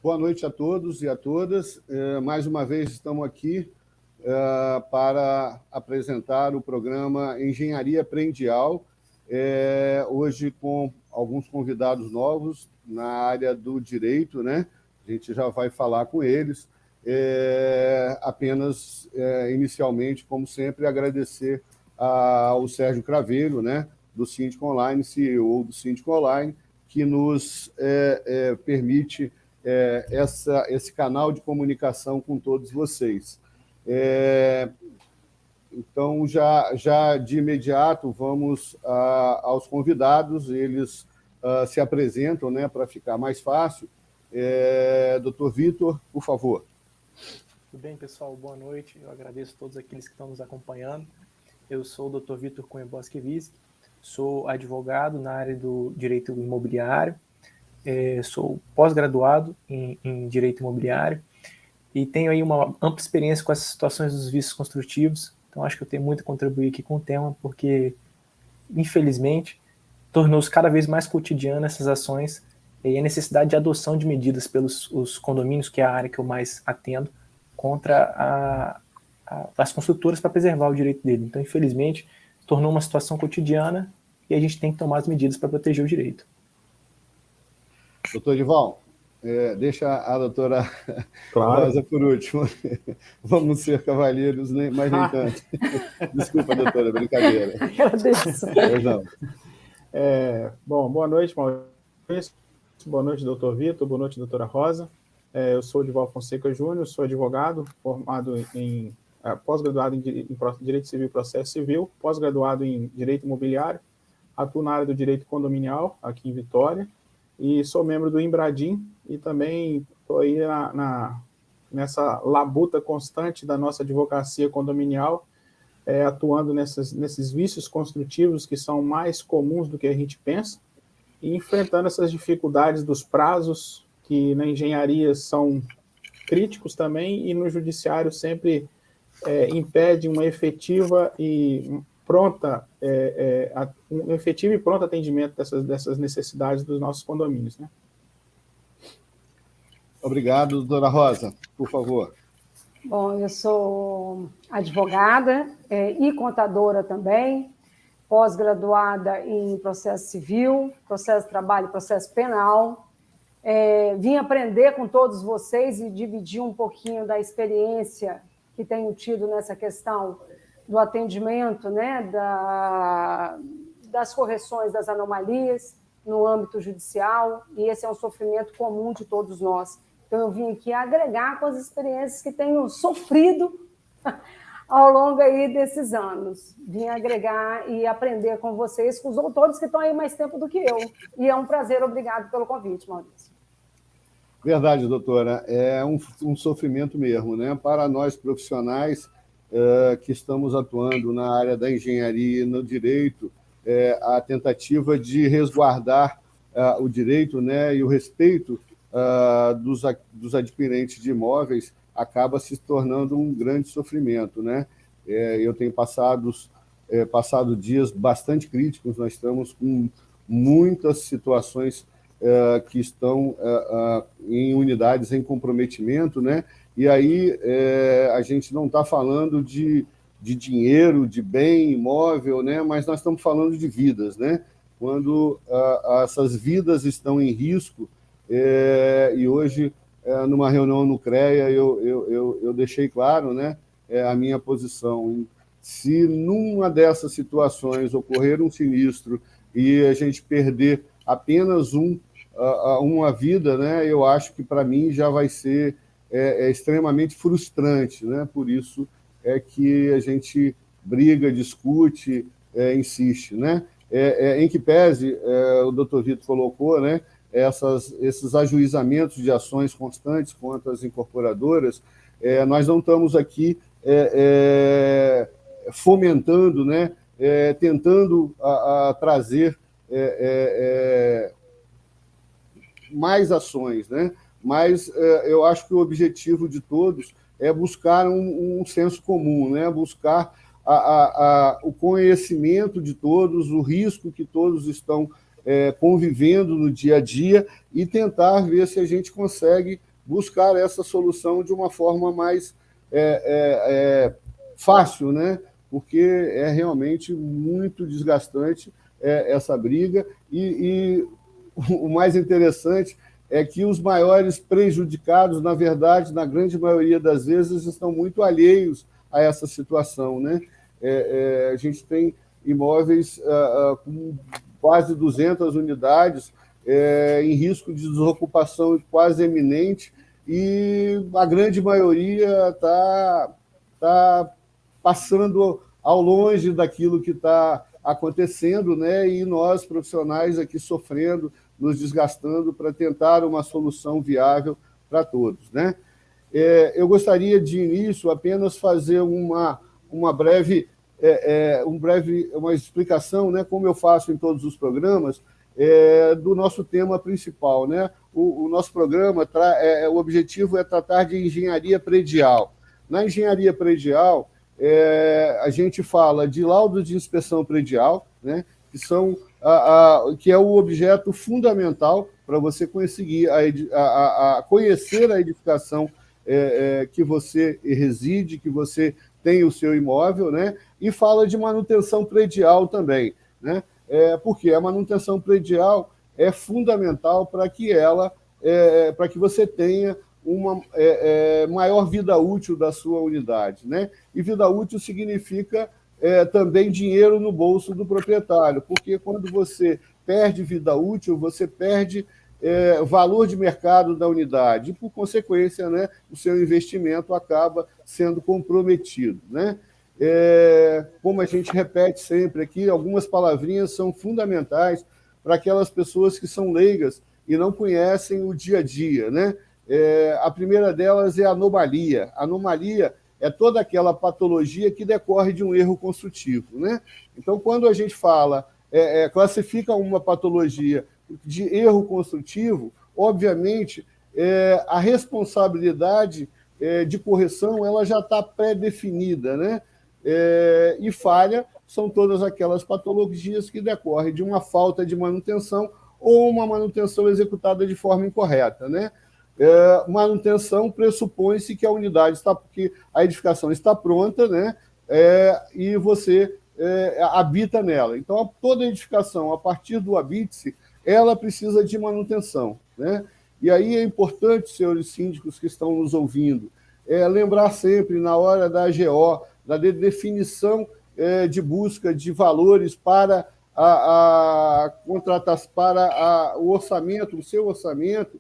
Boa noite a todos e a todas. Mais uma vez estamos aqui para apresentar o programa Engenharia Prendial, hoje com alguns convidados novos na área do direito, né? A gente já vai falar com eles. Apenas, inicialmente, como sempre, agradecer ao Sérgio Craveiro, né, do Síndico Online, CEO do Síndico Online, que nos permite esse canal de comunicação com todos vocês. Então, já de imediato, vamos aos convidados, eles se apresentam, né, para ficar mais fácil. Doutor Vitor, por favor. Tudo bem, pessoal? Boa noite. Eu agradeço a todos aqueles que estão nos acompanhando. Eu sou o Dr. Vitor Cunha Bosquevich, sou advogado na área do direito imobiliário, sou pós-graduado em direito imobiliário e tenho aí uma ampla experiência com essas situações dos vícios construtivos. Então, acho que eu tenho muito a contribuir aqui com o tema, porque, infelizmente, tornou-se cada vez mais cotidiano essas ações e a necessidade de adoção de medidas pelos os condomínios, que é a área que eu mais atendo, contra as construtoras para preservar o direito dele. Então, infelizmente, tornou uma situação cotidiana e a gente tem que tomar as medidas para proteger o direito. Doutor Edival, deixa a doutora Rosa por último. Vamos ser cavalheiros, mas nem tanto. Desculpa, doutora, brincadeira. Agradeço. Bom, boa noite, Maurício. Boa noite, doutor Vitor. Boa noite, doutora Rosa. Eu sou o Edival Fonseca Júnior, sou advogado, formado em pós-graduado em Direito Civil e Processo Civil, pós-graduado em Direito Imobiliário, atuo na área do Direito Condominial, aqui em Vitória, e sou membro do Embradim, e também estou aí nessa labuta constante da nossa advocacia condominial, atuando nesses vícios construtivos que são mais comuns do que a gente pensa, e enfrentando essas dificuldades dos prazos, que na engenharia são críticos também, e no judiciário sempre impede uma efetiva e pronta, um efetivo e pronto atendimento dessas necessidades dos nossos condomínios, né? Obrigado, doutora Rosa. Por favor. Bom, eu sou advogada e contadora também, pós-graduada em processo civil, processo de trabalho e processo penal. Vim aprender com todos vocês e dividir um pouquinho da experiência que tenho tido nessa questão do atendimento, né, das correções das anomalias no âmbito judicial, e esse é um sofrimento comum de todos nós. Então, eu vim aqui agregar com as experiências que tenho sofrido ao longo aí desses anos. Vim agregar e aprender com vocês, com os autores que estão aí mais tempo do que eu. E é um prazer, obrigado pelo convite, Maurício. Verdade, doutora. É um sofrimento mesmo, né? Para nós profissionais que estamos atuando na área da engenharia e no direito, a tentativa de resguardar o direito, né, e o respeito dos adquirentes de imóveis acaba se tornando um grande sofrimento, né? Eu tenho passado dias bastante críticos, nós estamos com muitas situações que estão em unidades em comprometimento, né? E aí a gente não está falando de dinheiro, de bem imóvel, né? Mas nós estamos falando de vidas, né? Quando essas vidas estão em risco, e hoje, numa reunião no CREA, eu deixei claro, né, a minha posição. Se numa dessas situações ocorrer um sinistro e a gente perder apenas uma vida, né, eu acho que para mim já vai ser extremamente frustrante, né? Por isso é que a gente briga, discute, insiste, né? Em que pese, o doutor Vitor colocou, né, esses ajuizamentos de ações constantes contra as incorporadoras, nós não estamos aqui fomentando, né, tentando trazer mais ações, né? Mas eu acho que o objetivo de todos é buscar um senso comum, né? Buscar o conhecimento de todos, o risco que todos estão convivendo no dia a dia e tentar ver se a gente consegue buscar essa solução de uma forma mais fácil, né? Porque é realmente muito desgastante essa briga, e o mais interessante é que os maiores prejudicados, na verdade, na grande maioria das vezes, estão muito alheios a essa situação, né? A gente tem imóveis com quase 200 unidades em risco de desocupação quase eminente, e a grande maioria está passando ao longe daquilo que está acontecendo, né? E nós, profissionais, aqui sofrendo, nos desgastando para tentar uma solução viável para todos, né? Eu gostaria, de início, apenas fazer uma breve uma explicação, né, como eu faço em todos os programas, do nosso tema principal, né? O nosso programa, o objetivo é tratar de engenharia predial. Na engenharia predial, a gente fala de laudos de inspeção predial, né, que é o objeto fundamental para você conseguir conhecer a edificação que você reside, que você tem o seu imóvel, né? E fala de manutenção predial também, né? Porque a manutenção predial é fundamental para que você tenha uma maior vida útil da sua unidade, né? E vida útil significa também dinheiro no bolso do proprietário, porque quando você perde vida útil, você perde valor de mercado da unidade, e, por consequência, né, o seu investimento acaba sendo comprometido, né? Como a gente repete sempre aqui, algumas palavrinhas são fundamentais para aquelas pessoas que são leigas e não conhecem o dia a dia, né? A primeira delas é a anomalia. A anomalia é toda aquela patologia que decorre de um erro construtivo, né? Então, quando a gente classifica uma patologia de erro construtivo, obviamente, a responsabilidade de correção ela já está pré-definida, né? E falha são todas aquelas patologias que decorrem de uma falta de manutenção ou uma manutenção executada de forma incorreta, né? Manutenção pressupõe-se que que a edificação está pronta, né? E você habita nela. Então, toda edificação, a partir do habite-se, ela precisa de manutenção, né? E aí é importante, senhores síndicos que estão nos ouvindo, lembrar sempre, na hora da AGO, da definição de busca de valores para o orçamento, o seu orçamento,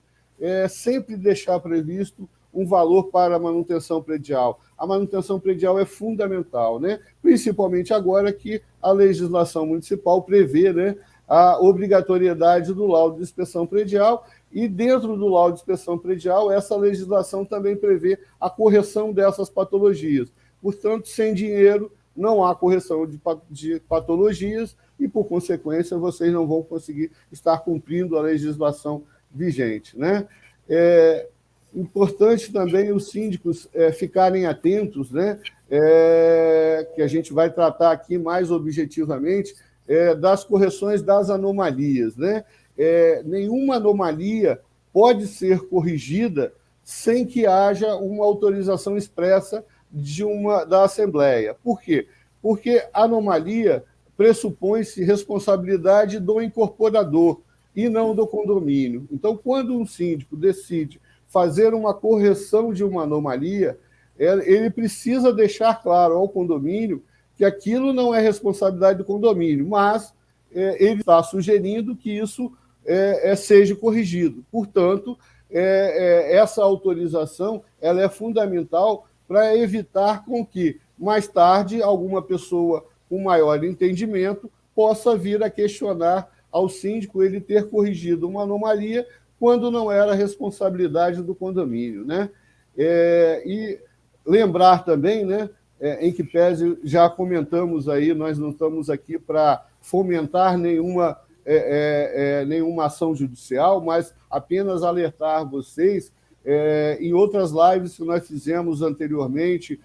sempre deixar previsto um valor para a manutenção predial. A manutenção predial é fundamental, né? Principalmente agora que a legislação municipal prevê, né, a obrigatoriedade do laudo de inspeção predial, e dentro do laudo de inspeção predial, essa legislação também prevê a correção dessas patologias. Portanto, sem dinheiro, não há correção de patologias e, por consequência, vocês não vão conseguir estar cumprindo a legislação vigente, né? Importante também os síndicos ficarem atentos, né? Que a gente vai tratar aqui mais objetivamente, das correções das anomalias, né? Nenhuma anomalia pode ser corrigida sem que haja uma autorização expressa da Assembleia. Por quê? Porque anomalia pressupõe-se responsabilidade do incorporador e não do condomínio. Então, quando um síndico decide fazer uma correção de uma anomalia, ele precisa deixar claro ao condomínio que aquilo não é responsabilidade do condomínio, mas ele está sugerindo que isso seja corrigido. Portanto, essa autorização ela é fundamental para evitar com que, mais tarde, alguma pessoa com maior entendimento possa vir a questionar ao síndico ele ter corrigido uma anomalia quando não era responsabilidade do condomínio, né? E lembrar também, né, em que pese, já comentamos aí, nós não estamos aqui para fomentar nenhuma ação judicial, mas apenas alertar vocês, em outras lives que nós fizemos anteriormente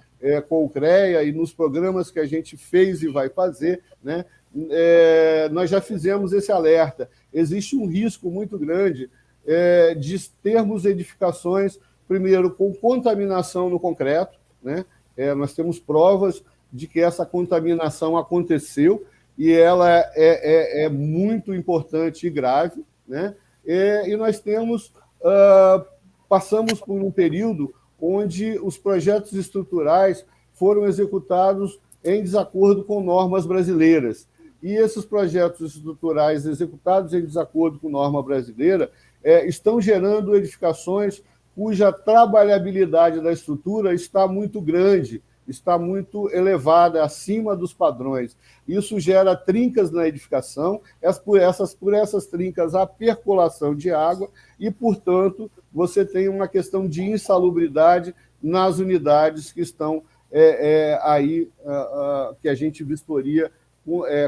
com o CREA e nos programas que a gente fez e vai fazer, né, nós já fizemos esse alerta. Existe um risco muito grande de termos edificações, primeiro, com contaminação no concreto, né? Nós temos provas de que essa contaminação aconteceu e ela é muito importante e grave, né? E nós passamos por um período onde os projetos estruturais foram executados em desacordo com normas brasileiras. E esses projetos estruturais executados em desacordo com norma brasileira estão gerando edificações cuja trabalhabilidade da estrutura está muito grande, está muito elevada, acima dos padrões. Isso gera trincas na edificação, por essas trincas há percolação de água e, portanto, você tem uma questão de insalubridade nas unidades que estão aí, que a gente vistoria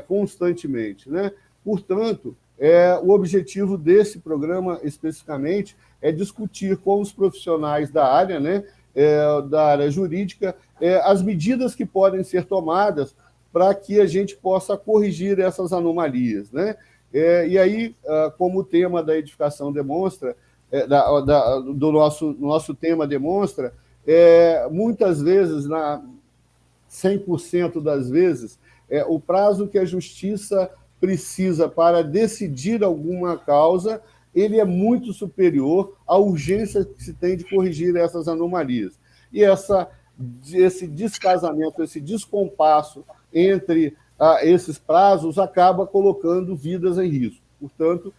constantemente, né? Portanto, o objetivo desse programa, especificamente, é discutir com os profissionais da área, né, da área jurídica, as medidas que podem ser tomadas para que a gente possa corrigir essas anomalias, né? E aí, como o tema da edificação demonstra, do nosso tema demonstra, muitas vezes, 100% das vezes, o prazo que a justiça precisa para decidir alguma causa, ele é muito superior à urgência que se tem de corrigir essas anomalias. E esse descasamento, esse descompasso entre esses prazos acaba colocando vidas em risco. Portanto,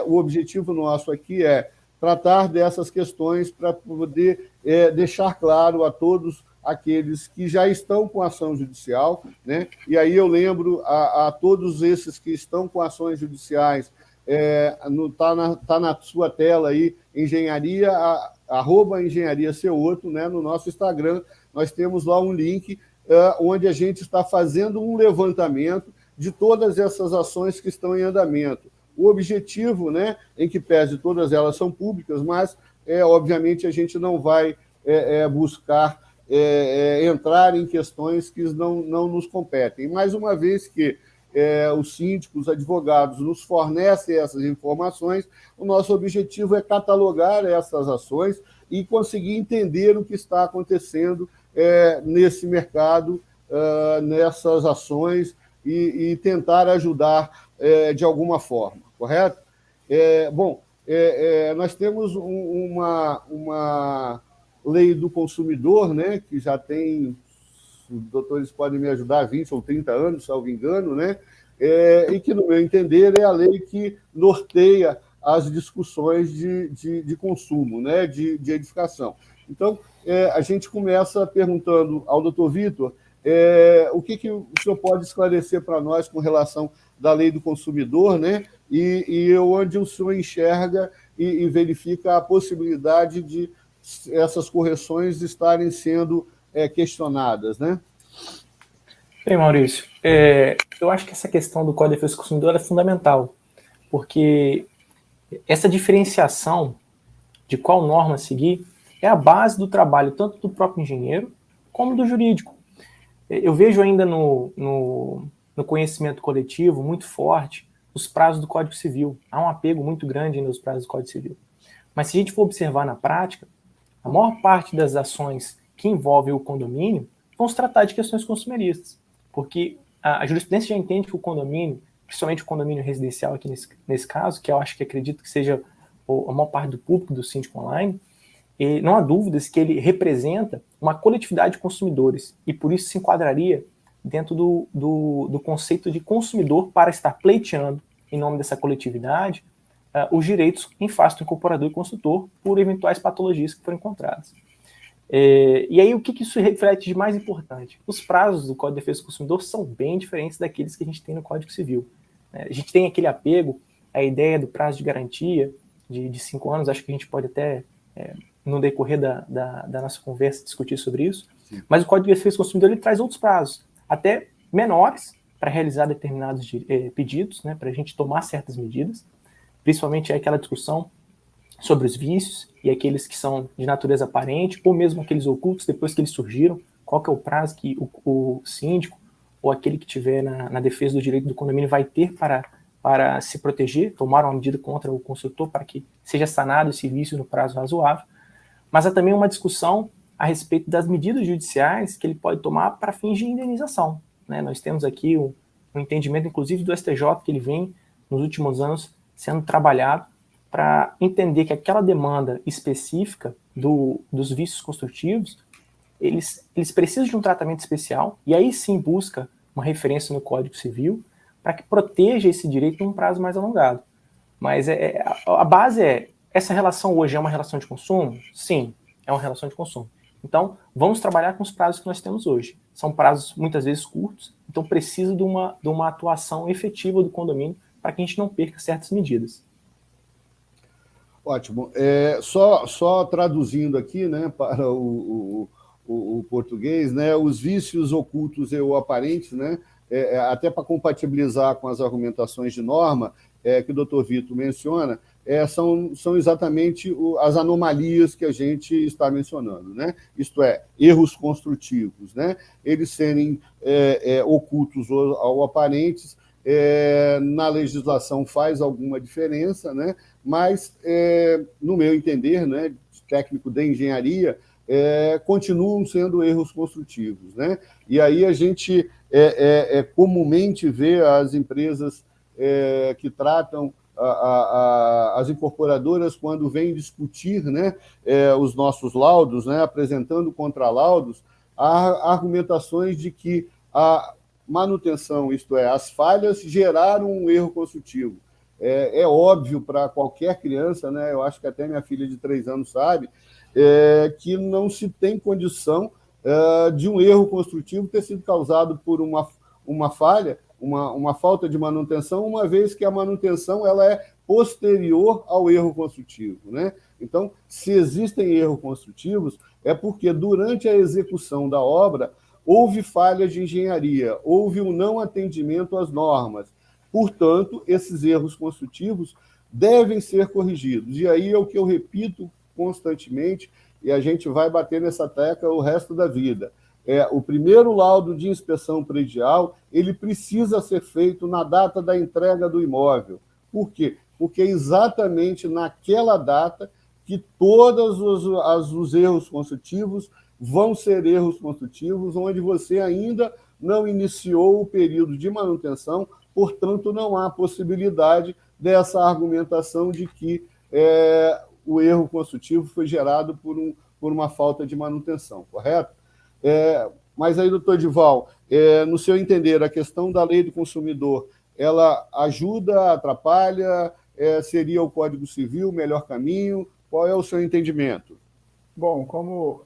o objetivo nosso aqui é tratar dessas questões para poder deixar claro a todos aqueles que já estão com ação judicial, né? E aí eu lembro a todos esses que estão com ações judiciais, tá na sua tela aí, engenharia, @engenharia C8, né? No nosso Instagram, nós temos lá um link onde a gente está fazendo um levantamento de todas essas ações que estão em andamento. O objetivo, né, em que pese todas elas são públicas, mas, obviamente, a gente não vai buscar entrar em questões que não nos competem. Mais uma vez que os síndicos, os advogados nos fornecem essas informações, o nosso objetivo é catalogar essas ações e conseguir entender o que está acontecendo nesse mercado, nessas ações, e tentar ajudar de alguma forma, correto? Nós temos uma lei do consumidor, né, que já tem, os doutores podem me ajudar, 20 ou 30 anos, salvo engano, né, e que, no meu entender, é a lei que norteia as discussões de consumo, né, de edificação. Então, a gente começa perguntando ao doutor Vitor o que o senhor pode esclarecer para nós com relação da lei do consumidor, né, e onde o senhor enxerga e verifica a possibilidade de essas correções estarem sendo questionadas, né? Bem, Maurício, eu acho que essa questão do Código de Defesa do Consumidor é fundamental, porque essa diferenciação de qual norma seguir é a base do trabalho tanto do próprio engenheiro como do jurídico. Eu vejo ainda no conhecimento coletivo muito forte os prazos do Código Civil. Há um apego muito grande nos prazos do Código Civil. Mas se a gente for observar na prática, a maior parte das ações que envolvem o condomínio vão se tratar de questões consumeristas, porque a jurisprudência já entende que o condomínio, principalmente o condomínio residencial aqui nesse caso, que eu acho que acredito que seja a maior parte do público do Síndico Online, e não há dúvidas que ele representa uma coletividade de consumidores, e por isso se enquadraria dentro do conceito de consumidor para estar pleiteando, em nome dessa coletividade, os direitos em face do incorporador e consultor por eventuais patologias que foram encontradas. E aí, o que isso reflete de mais importante? Os prazos do Código de Defesa do Consumidor são bem diferentes daqueles que a gente tem no Código Civil. A gente tem aquele apego à ideia do prazo de garantia de 5 anos, acho que a gente pode até, no decorrer da nossa conversa, discutir sobre isso. Sim. Mas o Código de Defesa do Consumidor ele traz outros prazos, até menores, para realizar determinados pedidos, né, para a gente tomar certas medidas, principalmente aquela discussão sobre os vícios e aqueles que são de natureza aparente, ou mesmo aqueles ocultos depois que eles surgiram, qual que é o prazo que o síndico ou aquele que tiver na defesa do direito do condomínio vai ter para para se proteger, tomar uma medida contra o construtor para que seja sanado esse vício no prazo razoável, mas há também uma discussão a respeito das medidas judiciais que ele pode tomar para fins de indenização, né? Nós temos aqui um entendimento, inclusive, do STJ, que ele vem, nos últimos anos, sendo trabalhado para entender que aquela demanda específica dos vícios construtivos, eles precisam de um tratamento especial, e aí sim busca uma referência no Código Civil para que proteja esse direito num prazo mais alongado. Mas a base essa relação hoje é uma relação de consumo? Sim, é uma relação de consumo. Então, vamos trabalhar com os prazos que nós temos hoje. São prazos muitas vezes curtos, então precisa de uma atuação efetiva do condomínio para que a gente não perca certas medidas. Ótimo. Só traduzindo aqui, né, para o português, né, os vícios ocultos ou aparentes, né, até para compatibilizar com as argumentações de norma que o doutor Vitor menciona, são exatamente as anomalias que a gente está mencionando, né? Isto é, erros construtivos, né? Eles serem ocultos ou aparentes, na legislação faz alguma diferença, né? Mas, no meu entender, né, técnico de engenharia, continuam sendo erros construtivos, né? E aí a gente comumente vê as empresas que tratam as incorporadoras, quando vêm discutir, né, os nossos laudos, né, apresentando contralaudos, há argumentações de que a manutenção, isto é, as falhas, geraram um erro construtivo. É óbvio para qualquer criança, né, eu acho que até minha filha de 3 anos sabe, que não se tem condição de um erro construtivo ter sido causado por uma falha, uma falta de manutenção, uma vez que a manutenção ela é posterior ao erro construtivo, né? Então, se existem erros construtivos, é porque durante a execução da obra houve falha de engenharia, houve um não atendimento às normas. Portanto, esses erros construtivos devem ser corrigidos. E aí é o que eu repito constantemente, e a gente vai bater nessa tecla o resto da vida. O primeiro laudo de inspeção predial, ele precisa ser feito na data da entrega do imóvel. Por quê? Porque é exatamente naquela data que todos os erros construtivos vão ser erros construtivos, onde você ainda não iniciou o período de manutenção, portanto, não há possibilidade dessa argumentação de que o erro construtivo foi gerado por uma falta de manutenção, correto? Mas aí, doutor Edival, no seu entender, a questão da lei do consumidor, ela ajuda, atrapalha, seria o Código Civil o melhor caminho? Qual é o seu entendimento? Bom, como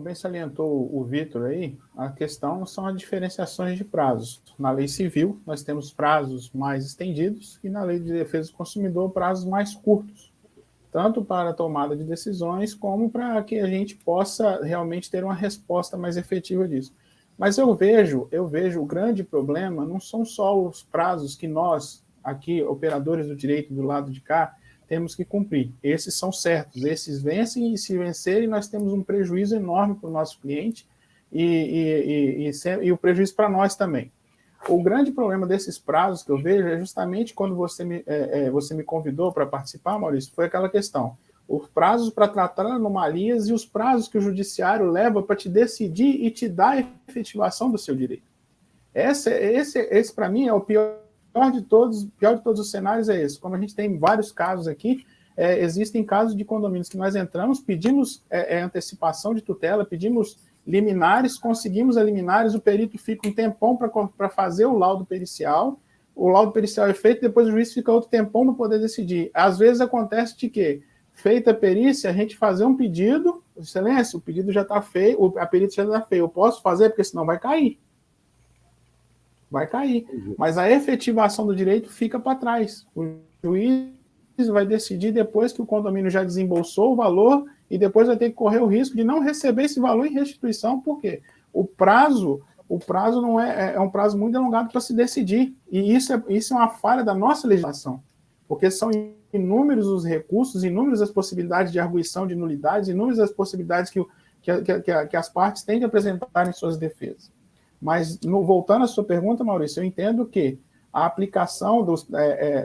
bem salientou o Vitor aí, a questão são as diferenciações de prazos. Na lei civil, nós temos prazos mais estendidos e na lei de defesa do consumidor, prazos mais curtos, tanto para a tomada de decisões como para que a gente possa realmente ter uma resposta mais efetiva disso. Mas eu vejo o grande problema não são só os prazos que nós, aqui, operadores do direito do lado de cá, temos que cumprir. Esses são certos, esses vencem, e se vencerem, nós temos um prejuízo enorme para o nosso cliente e o prejuízo para nós também. O grande problema desses prazos que eu vejo é justamente quando você me convidou para participar, Maurício, foi aquela questão. Os prazos para tratar anomalias e os prazos que o judiciário leva para te decidir e te dar a efetivação do seu direito. Esse para mim, é o pior de todos os cenários é esse. Como a gente tem vários casos aqui, existem casos de condomínios que nós entramos, pedimos antecipação de tutela, pedimos liminares, conseguimos as liminares, o perito fica um tempão para fazer o laudo pericial é feito, depois o juiz fica outro tempão para poder decidir. Às vezes acontece de que, feita a perícia, a gente fazer um pedido, excelência, o pedido já está feio, a perícia já está feia, eu posso fazer, porque senão vai cair. Vai cair. Mas a efetivação do direito fica para trás. O juiz vai decidir depois que o condomínio já desembolsou o valor e depois vai ter que correr o risco de não receber esse valor em restituição. Por quê? O prazo não é um prazo muito alongado para se decidir. E isso é uma falha da nossa legislação. Porque são inúmeros os recursos, inúmeras as possibilidades de arguição de nulidades, inúmeras as possibilidades que as partes têm de apresentar em suas defesas. Mas, voltando à sua pergunta, Maurício, eu entendo que a aplicação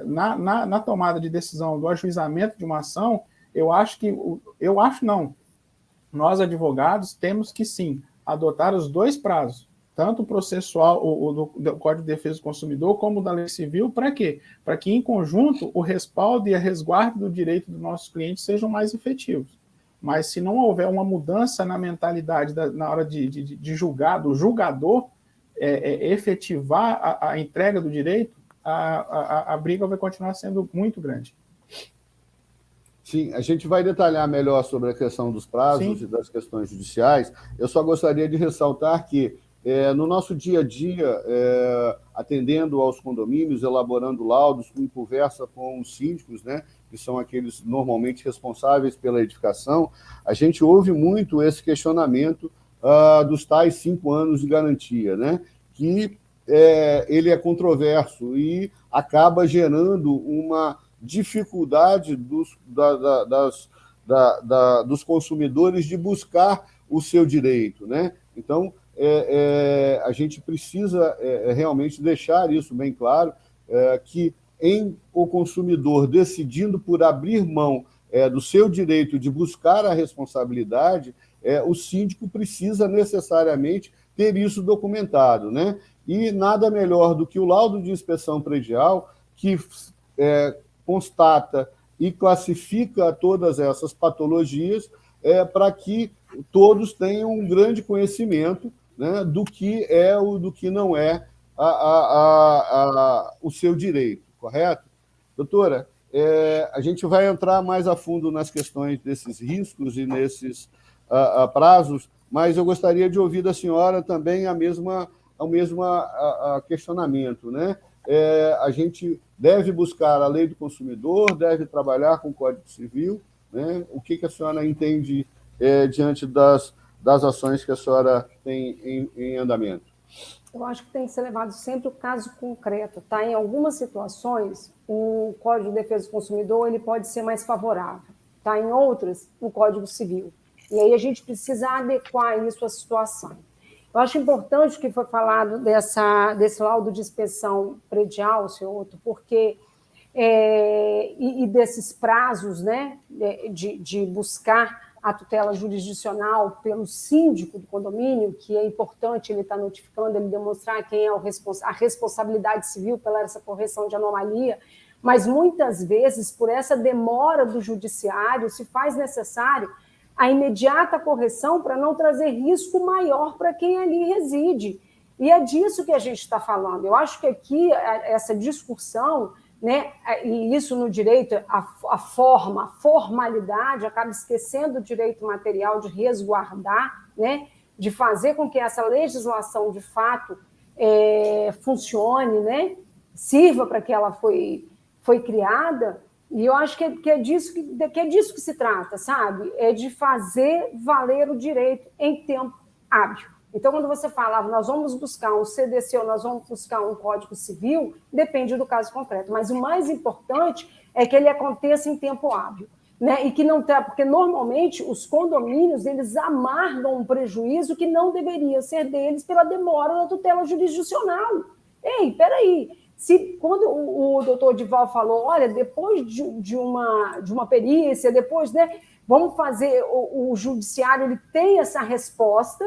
na tomada de decisão do ajuizamento de uma ação, nós advogados temos que sim adotar os dois prazos, tanto o processual, o do Código de Defesa do Consumidor, como o da Lei Civil, para quê? Para que, em conjunto, o respaldo e a resguardo do direito dos nossos clientes sejam mais efetivos. Mas se não houver uma mudança na mentalidade na hora de julgar, do julgador, efetivar a entrega do direito, a briga vai continuar sendo muito grande. Sim, a gente vai detalhar melhor sobre a questão dos prazos e das questões judiciais. Eu só gostaria de ressaltar que, no nosso dia a dia, atendendo aos condomínios, elaborando laudos, em conversa com os síndicos, né, que são aqueles normalmente responsáveis pela edificação, a gente ouve muito esse questionamento dos tais 5 anos de garantia, né, que ele é controverso e acaba gerando uma dificuldade dos consumidores de buscar o seu direito, né? Então, a gente precisa realmente deixar isso bem claro, que o consumidor decidindo por abrir mão do seu direito de buscar a responsabilidade, o síndico precisa necessariamente ter isso documentado, né? E nada melhor do que o laudo de inspeção predial, que constata e classifica todas essas patologias para que todos tenham um grande conhecimento, né, do que é ou do que não é o seu direito, correto? Doutora, a gente vai entrar mais a fundo nas questões desses riscos e nesses prazos, mas eu gostaria de ouvir da senhora também o mesmo questionamento, né? A gente deve buscar a lei do consumidor, deve trabalhar com o Código Civil, né? O que a senhora entende diante das ações que a senhora tem em andamento? Eu acho que tem que ser levado sempre o caso concreto, tá? Em algumas situações, o Código de Defesa do Consumidor ele pode ser mais favorável, tá? Em outras, o Código Civil. E aí a gente precisa adequar isso à situação. Eu acho importante que foi falado desse laudo de inspeção predial, senhor Otto, porque e desses prazos, né, de buscar a tutela jurisdicional pelo síndico do condomínio, que é importante ele estar notificando, ele demonstrar quem é a responsabilidade civil pela essa correção de anomalia, mas muitas vezes, por essa demora do judiciário, se faz necessário a imediata correção para não trazer risco maior para quem ali reside. E é disso que a gente está falando. Eu acho que aqui essa discussão, né, e isso no direito, a formalidade, acaba esquecendo o direito material de resguardar, né, de fazer com que essa legislação, de fato, funcione, né, sirva para que ela foi criada. E eu acho que é disso que se trata, sabe? É de fazer valer o direito em tempo hábil. Então, quando você falava, nós vamos buscar um CDC ou nós vamos buscar um Código Civil, depende do caso concreto. Mas o mais importante é que ele aconteça em tempo hábil, né? E que não tenha, porque normalmente os condomínios eles amargam um prejuízo que não deveria ser deles pela demora da tutela jurisdicional. Ei, peraí. Quando o doutor Dival falou, olha, depois de uma perícia, depois, né, vamos fazer, o judiciário ele tem essa resposta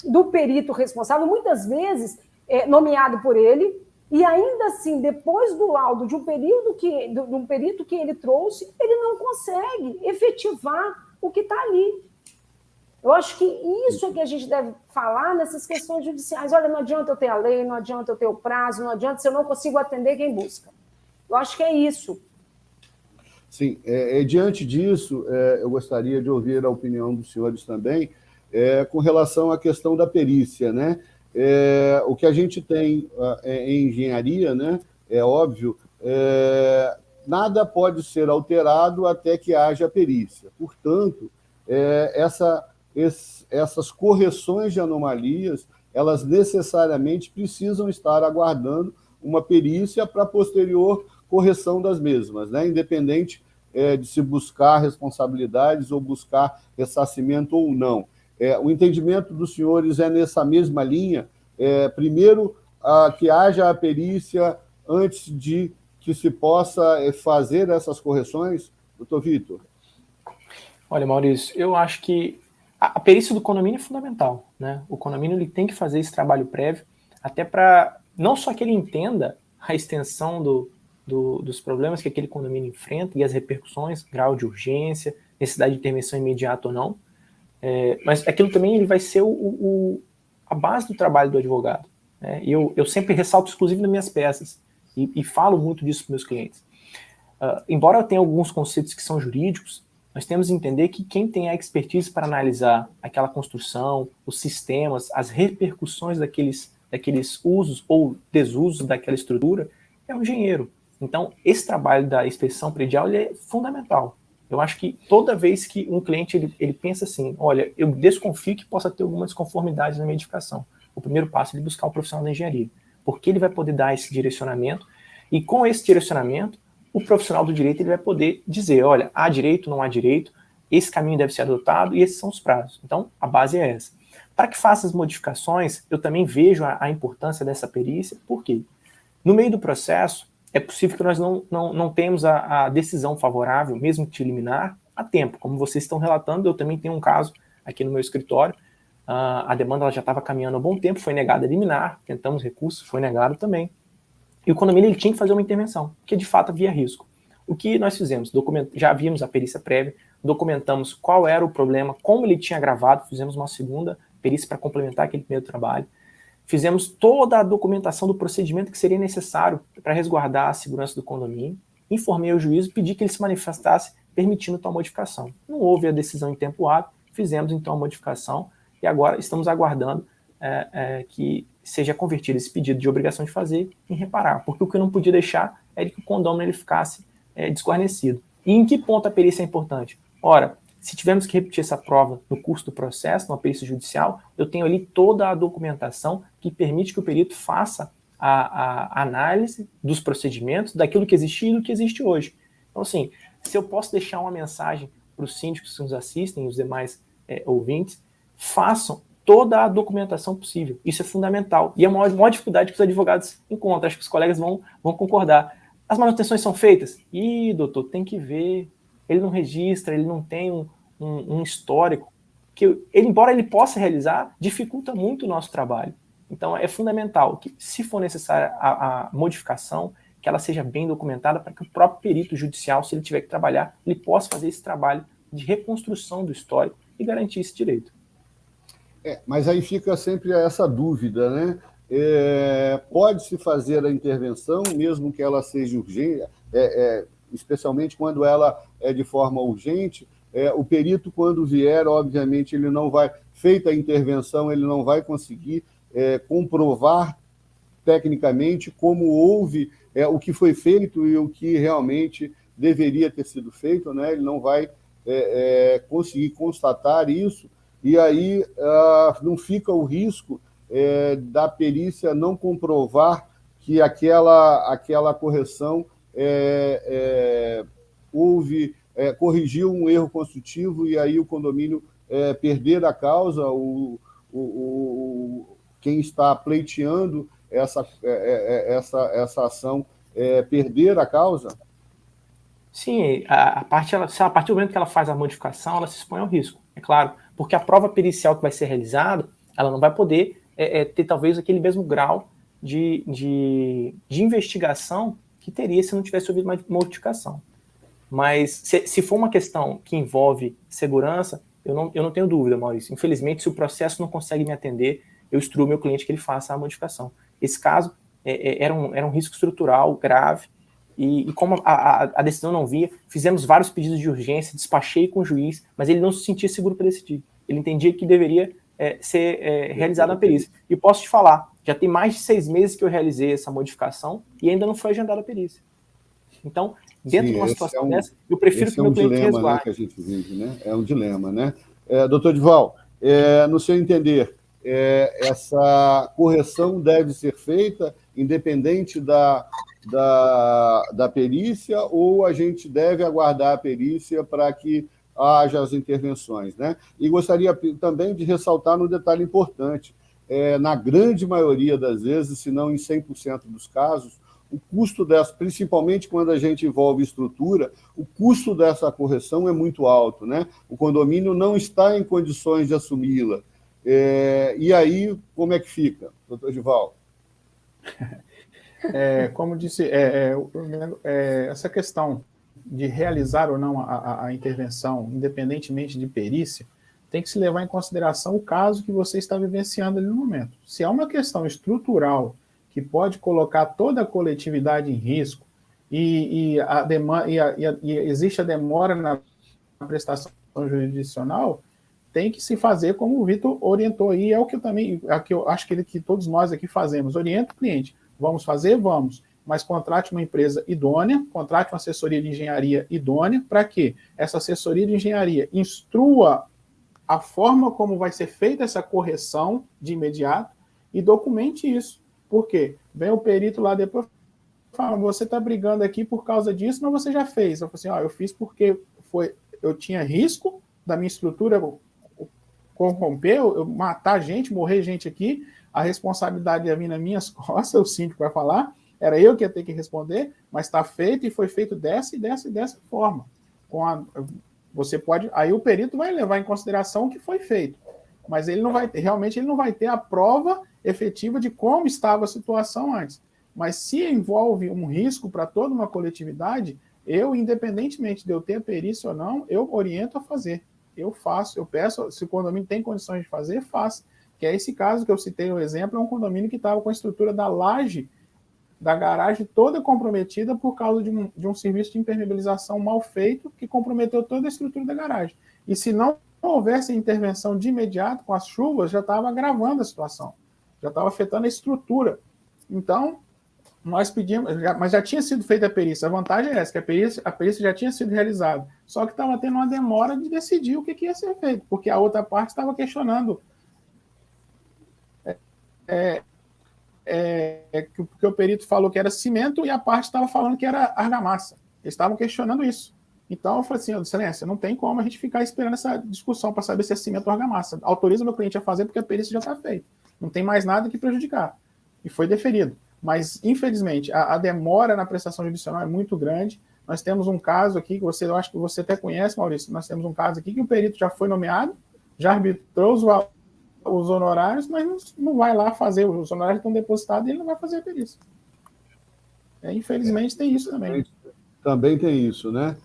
do perito responsável, muitas vezes nomeado por ele, e ainda assim, depois do laudo de um perito que ele trouxe, ele não consegue efetivar o que está ali. Eu acho que isso é que a gente deve falar nessas questões judiciais. Olha, não adianta eu ter a lei, não adianta eu ter o prazo, não adianta se eu não consigo atender quem busca. Eu acho que é isso. Sim, diante disso, eu gostaria de ouvir a opinião dos senhores também com relação à questão da perícia, né? O que a gente tem em engenharia, né, é óbvio, nada pode ser alterado até que haja perícia. Portanto, essas correções de anomalias, elas necessariamente precisam estar aguardando uma perícia para posterior correção das mesmas, né? Independente de se buscar responsabilidades ou buscar ressarcimento ou não. O entendimento dos senhores é nessa mesma linha. Primeiro, que haja a perícia antes de que se possa fazer essas correções? Doutor Vitor. Olha, Maurício, eu acho que a perícia do condomínio é fundamental, né? O condomínio ele tem que fazer esse trabalho prévio, até para não só que ele entenda a extensão dos problemas que aquele condomínio enfrenta e as repercussões, grau de urgência, necessidade de intervenção imediata ou não, mas aquilo também ele vai ser a base do trabalho do advogado. Né? Eu sempre ressalto, exclusive nas minhas peças, e falo muito disso para meus clientes. Embora eu tenha alguns conceitos que são jurídicos, nós temos que entender que quem tem a expertise para analisar aquela construção, os sistemas, as repercussões daqueles usos ou desusos daquela estrutura, é o engenheiro. Então, esse trabalho da inspeção predial ele é fundamental. Eu acho que toda vez que um cliente ele pensa assim, olha, eu desconfio que possa ter alguma desconformidade na minha edificação, o primeiro passo é ele buscar o profissional da engenharia, porque ele vai poder dar esse direcionamento, e com esse direcionamento, o profissional do direito ele vai poder dizer, olha, há direito, não há direito, esse caminho deve ser adotado e esses são os prazos. Então, a base é essa. Para que faça as modificações, eu também vejo a importância dessa perícia, por quê? No meio do processo, é possível que nós não tenhamos a decisão favorável, mesmo que liminar, a tempo. Como vocês estão relatando, eu também tenho um caso aqui no meu escritório, a demanda ela já estava caminhando há bom tempo, foi negada a liminar, tentamos recurso, foi negado também. E o condomínio ele tinha que fazer uma intervenção, porque de fato havia risco. O que nós fizemos? Já vimos a perícia prévia, documentamos qual era o problema, como ele tinha agravado, fizemos uma segunda perícia para complementar aquele primeiro trabalho. Fizemos toda a documentação do procedimento que seria necessário para resguardar a segurança do condomínio. Informei ao juiz e pedi que ele se manifestasse permitindo tal modificação. Não houve a decisão em tempo hábil, fizemos então a modificação e agora estamos aguardando que seja convertido esse pedido de obrigação de fazer em reparar, porque o que eu não podia deixar era que o condômino ele ficasse desguarnecido. E em que ponto a perícia é importante? Ora, se tivermos que repetir essa prova no curso do processo, numa perícia judicial, eu tenho ali toda a documentação que permite que o perito faça a análise dos procedimentos, daquilo que existia e do que existe hoje. Então, assim, se eu posso deixar uma mensagem para os síndicos que nos assistem e os demais ouvintes, façam toda a documentação possível. Isso é fundamental. E é a maior dificuldade que os advogados encontram. Acho que os colegas vão concordar. As manutenções são feitas? Ih, doutor, tem que ver. Ele não registra, ele não tem um histórico. Embora ele possa realizar, dificulta muito o nosso trabalho. Então, é fundamental que, se for necessária a modificação, que ela seja bem documentada para que o próprio perito judicial, se ele tiver que trabalhar, ele possa fazer esse trabalho de reconstrução do histórico e garantir esse direito. Mas aí fica sempre essa dúvida, né? Pode-se fazer a intervenção, mesmo que ela seja urgente, especialmente quando ela é de forma urgente. O perito, quando vier, obviamente, ele não vai, feita a intervenção, ele não vai conseguir comprovar tecnicamente como houve o que foi feito e o que realmente deveria ter sido feito, né? Ele não vai conseguir constatar isso, e aí não fica o risco da perícia não comprovar que aquela correção corrigiu um erro construtivo e aí o condomínio perder a causa, quem está pleiteando essa ação perder a causa? Sim, a partir do momento que ela faz a modificação, ela se expõe ao risco, é claro, porque a prova pericial que vai ser realizada, ela não vai poder ter talvez aquele mesmo grau de investigação que teria se não tivesse havido uma modificação. Mas se for uma questão que envolve segurança, eu não tenho dúvida, Maurício. Infelizmente, se o processo não consegue me atender, eu instruo meu cliente que ele faça a modificação. Esse caso era um risco estrutural grave, e como a decisão não via, fizemos vários pedidos de urgência, despachei com o juiz, mas ele não se sentia seguro para decidir. Ele entendia que deveria ser realizada a perícia. E posso te falar, já tem mais de 6 meses que eu realizei essa modificação e ainda não foi agendada a perícia. Então, dentro de uma situação dessa, eu prefiro que o meu cliente resguarde. Né, que a gente vive, né? É um dilema, né? Doutor Dival, no seu entender, essa correção deve ser feita independente da perícia, ou a gente deve aguardar a perícia para que haja as intervenções, né? E gostaria também de ressaltar um detalhe importante. Na grande maioria das vezes, se não em 100% dos casos, o custo dessa, principalmente quando a gente envolve estrutura, o custo dessa correção é muito alto, né? O condomínio não está em condições de assumi-la. E aí, como é que fica, doutor Gival? Como disse, essa questão de realizar ou não a intervenção, independentemente de perícia, tem que se levar em consideração o caso que você está vivenciando ali no momento. Se é uma questão estrutural que pode colocar toda a coletividade em risco e existe a demora na prestação jurisdicional, tem que se fazer como o Vitor orientou aí, é o que eu acho que todos nós aqui fazemos, orienta o cliente. Vamos fazer? Vamos. Mas contrate uma empresa idônea, contrate uma assessoria de engenharia idônea, para que essa assessoria de engenharia instrua a forma como vai ser feita essa correção de imediato e documente isso. Por quê? Vem o perito lá depois e fala, você está brigando aqui por causa disso, mas você já fez. Eu falo assim, eu fiz porque eu tinha risco da minha estrutura corromper, eu matar gente, morrer gente aqui, a responsabilidade ia vir nas minhas costas, o síndico vai falar, era eu que ia ter que responder, mas está feito e foi feito dessa forma. Você pode, aí o perito vai levar em consideração o que foi feito, mas ele não vai ter a prova efetiva de como estava a situação antes. Mas se envolve um risco para toda uma coletividade, eu, independentemente de eu ter a perícia ou não, eu oriento a fazer. Eu faço, eu peço, se o condomínio tem condições de fazer, faça. Que é esse caso que eu citei o exemplo, é um condomínio que estava com a estrutura da laje da garagem toda comprometida por causa de um serviço de impermeabilização mal feito que comprometeu toda a estrutura da garagem. E se não houvesse intervenção de imediato com as chuvas, já estava agravando a situação, já estava afetando a estrutura. Então, nós pedimos, mas já tinha sido feita a perícia. A vantagem é essa, que a perícia já tinha sido realizada, só que estava tendo uma demora de decidir o que ia ser feito, porque a outra parte estava questionando que o perito falou que era cimento e a parte estava falando que era argamassa. Eles estavam questionando isso. Então, eu falei assim, excelência, não tem como a gente ficar esperando essa discussão para saber se é cimento ou argamassa. Autoriza o meu cliente a fazer porque a perícia já está feita. Não tem mais nada que prejudicar. E foi deferido. Mas, infelizmente, a demora na prestação jurisdicional é muito grande. Nós temos um caso aqui, que eu acho que você até conhece, Maurício, nós temos um caso aqui que o perito já foi nomeado, já arbitrou os honorários, mas não vai lá fazer, os honorários estão depositados e ele não vai fazer a perícia. Infelizmente tem isso também. Também tem isso, né?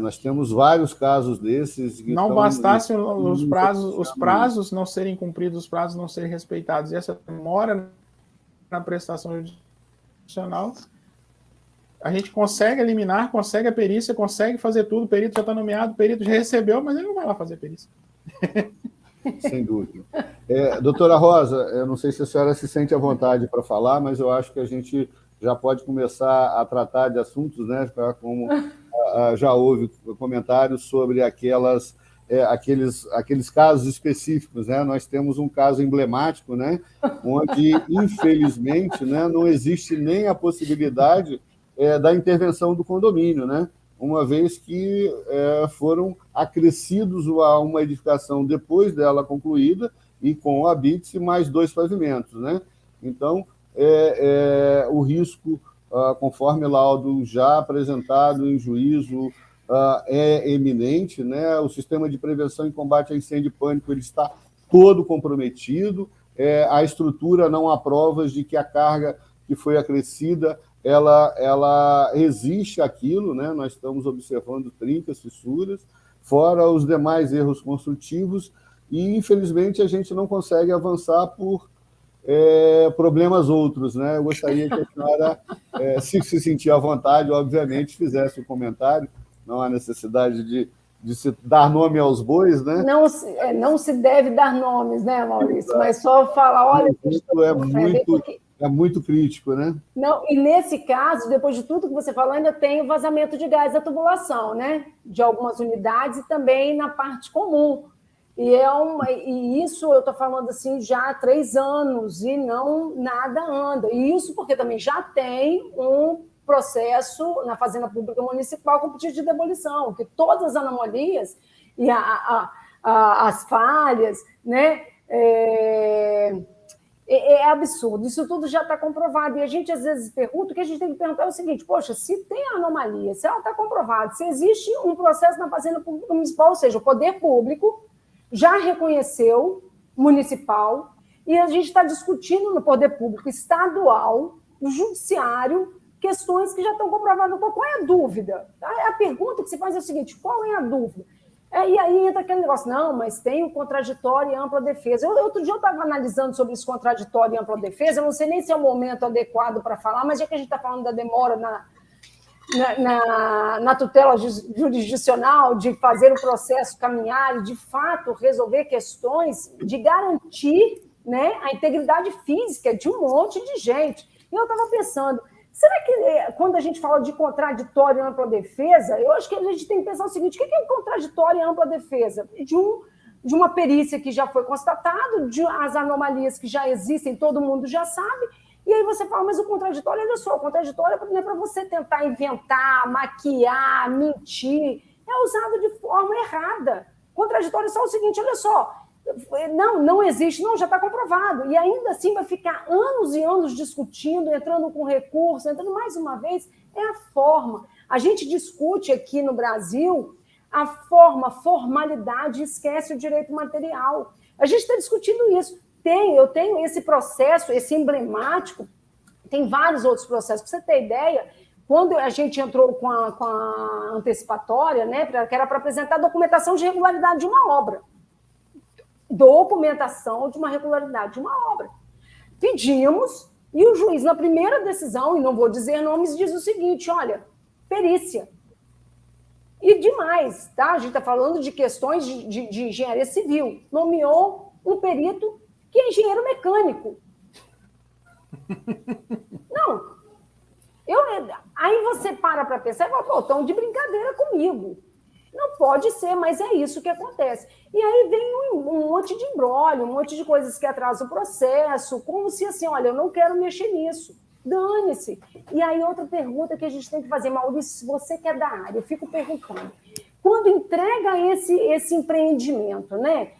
Nós temos vários casos desses. Não bastasse os prazos não serem cumpridos, os prazos não serem respeitados, e essa demora na prestação jurisdicional, a gente consegue eliminar, consegue a perícia, consegue fazer tudo, o perito já está nomeado, o perito já recebeu, mas ele não vai lá fazer a perícia. Sem dúvida. Doutora Rosa, eu não sei se a senhora se sente à vontade para falar, mas eu acho que a gente já pode começar a tratar de assuntos, né? Como já houve comentários sobre aqueles casos específicos, né? Nós temos um caso emblemático, né? Onde, infelizmente, né, não existe nem a possibilidade da intervenção do condomínio, né? Uma vez que foram acrescidos a uma edificação depois dela concluída e com a BITS mais 2 pavimentos, né? Então, o risco, conforme laudo já apresentado em juízo, é eminente, né? O sistema de prevenção e combate a incêndio e pânico ele está todo comprometido, a estrutura não há provas de que a carga que foi acrescida ela resiste àquilo, né? Nós estamos observando trincas, fissuras, fora os demais erros construtivos, e, infelizmente, a gente não consegue avançar por problemas outros, né? Eu gostaria que a senhora, se sentir à vontade, obviamente, fizesse um comentário, não há necessidade de se dar nome aos bois, né? Não se deve dar nomes, né, Maurício? Mas só falar, olha... Isso é muito crítico, né? Não, e nesse caso, depois de tudo que você falou, ainda tem o vazamento de gás da tubulação, né? De algumas unidades e também na parte comum. E isso eu estou falando assim já há 3 anos e nada anda. E isso porque também já tem um processo na Fazenda Pública Municipal com pedido de demolição, que todas as anomalias e as falhas, né? É absurdo, isso tudo já está comprovado. E a gente, às vezes, pergunta, o que a gente tem que perguntar é o seguinte, poxa, se tem anomalia, se ela está comprovada, se existe um processo na Fazenda Pública Municipal, ou seja, o poder público já reconheceu municipal, e a gente está discutindo no poder público estadual, no judiciário, questões que já estão comprovadas. Qual é a dúvida? A pergunta que se faz é o seguinte, qual é a dúvida? E aí entra aquele negócio, não, mas tem o contraditório e ampla defesa. Outro dia eu estava analisando sobre esse contraditório e ampla defesa, eu não sei nem se é o momento adequado para falar, mas já que a gente está falando da demora na tutela jurisdicional, de fazer o processo caminhar e, de fato, resolver questões, de garantir, né, a integridade física de um monte de gente. E eu estava pensando, será que, quando a gente fala de contraditório e ampla defesa, eu acho que a gente tem que pensar o seguinte, o que é contraditório e ampla defesa? De uma perícia que já foi constatado, de as anomalias que já existem, todo mundo já sabe, e aí você fala, mas o contraditório, olha só, o contraditório não é para você tentar inventar, maquiar, mentir, é usado de forma errada. Contraditório é só o seguinte, olha só, não existe, não, já está comprovado. E ainda assim vai ficar anos e anos discutindo, entrando com recurso, entrando mais uma vez, é a forma. A gente discute aqui no Brasil a formalidade, esquece o direito material. A gente está discutindo isso. Eu tenho esse processo, esse emblemático, tem vários outros processos. Para você ter ideia, quando a gente entrou com a antecipatória, né, que era para apresentar a documentação de regularidade de uma obra. Documentação de uma regularidade de uma obra. Pedimos, e o juiz, na primeira decisão, e não vou dizer nomes, diz o seguinte, olha, perícia. E demais, tá? A gente está falando de questões de engenharia civil. Nomeou um perito que é engenheiro mecânico. Não. Aí você para pensar e fala, pô, estão de brincadeira comigo. Não pode ser, mas é isso que acontece. E aí vem um monte de imbróglio, um monte de coisas que atrasam o processo, como se assim, olha, eu não quero mexer nisso. Dane-se. E aí outra pergunta que a gente tem que fazer, Maurício, se você que é da área, eu fico perguntando, quando entrega esse empreendimento, né?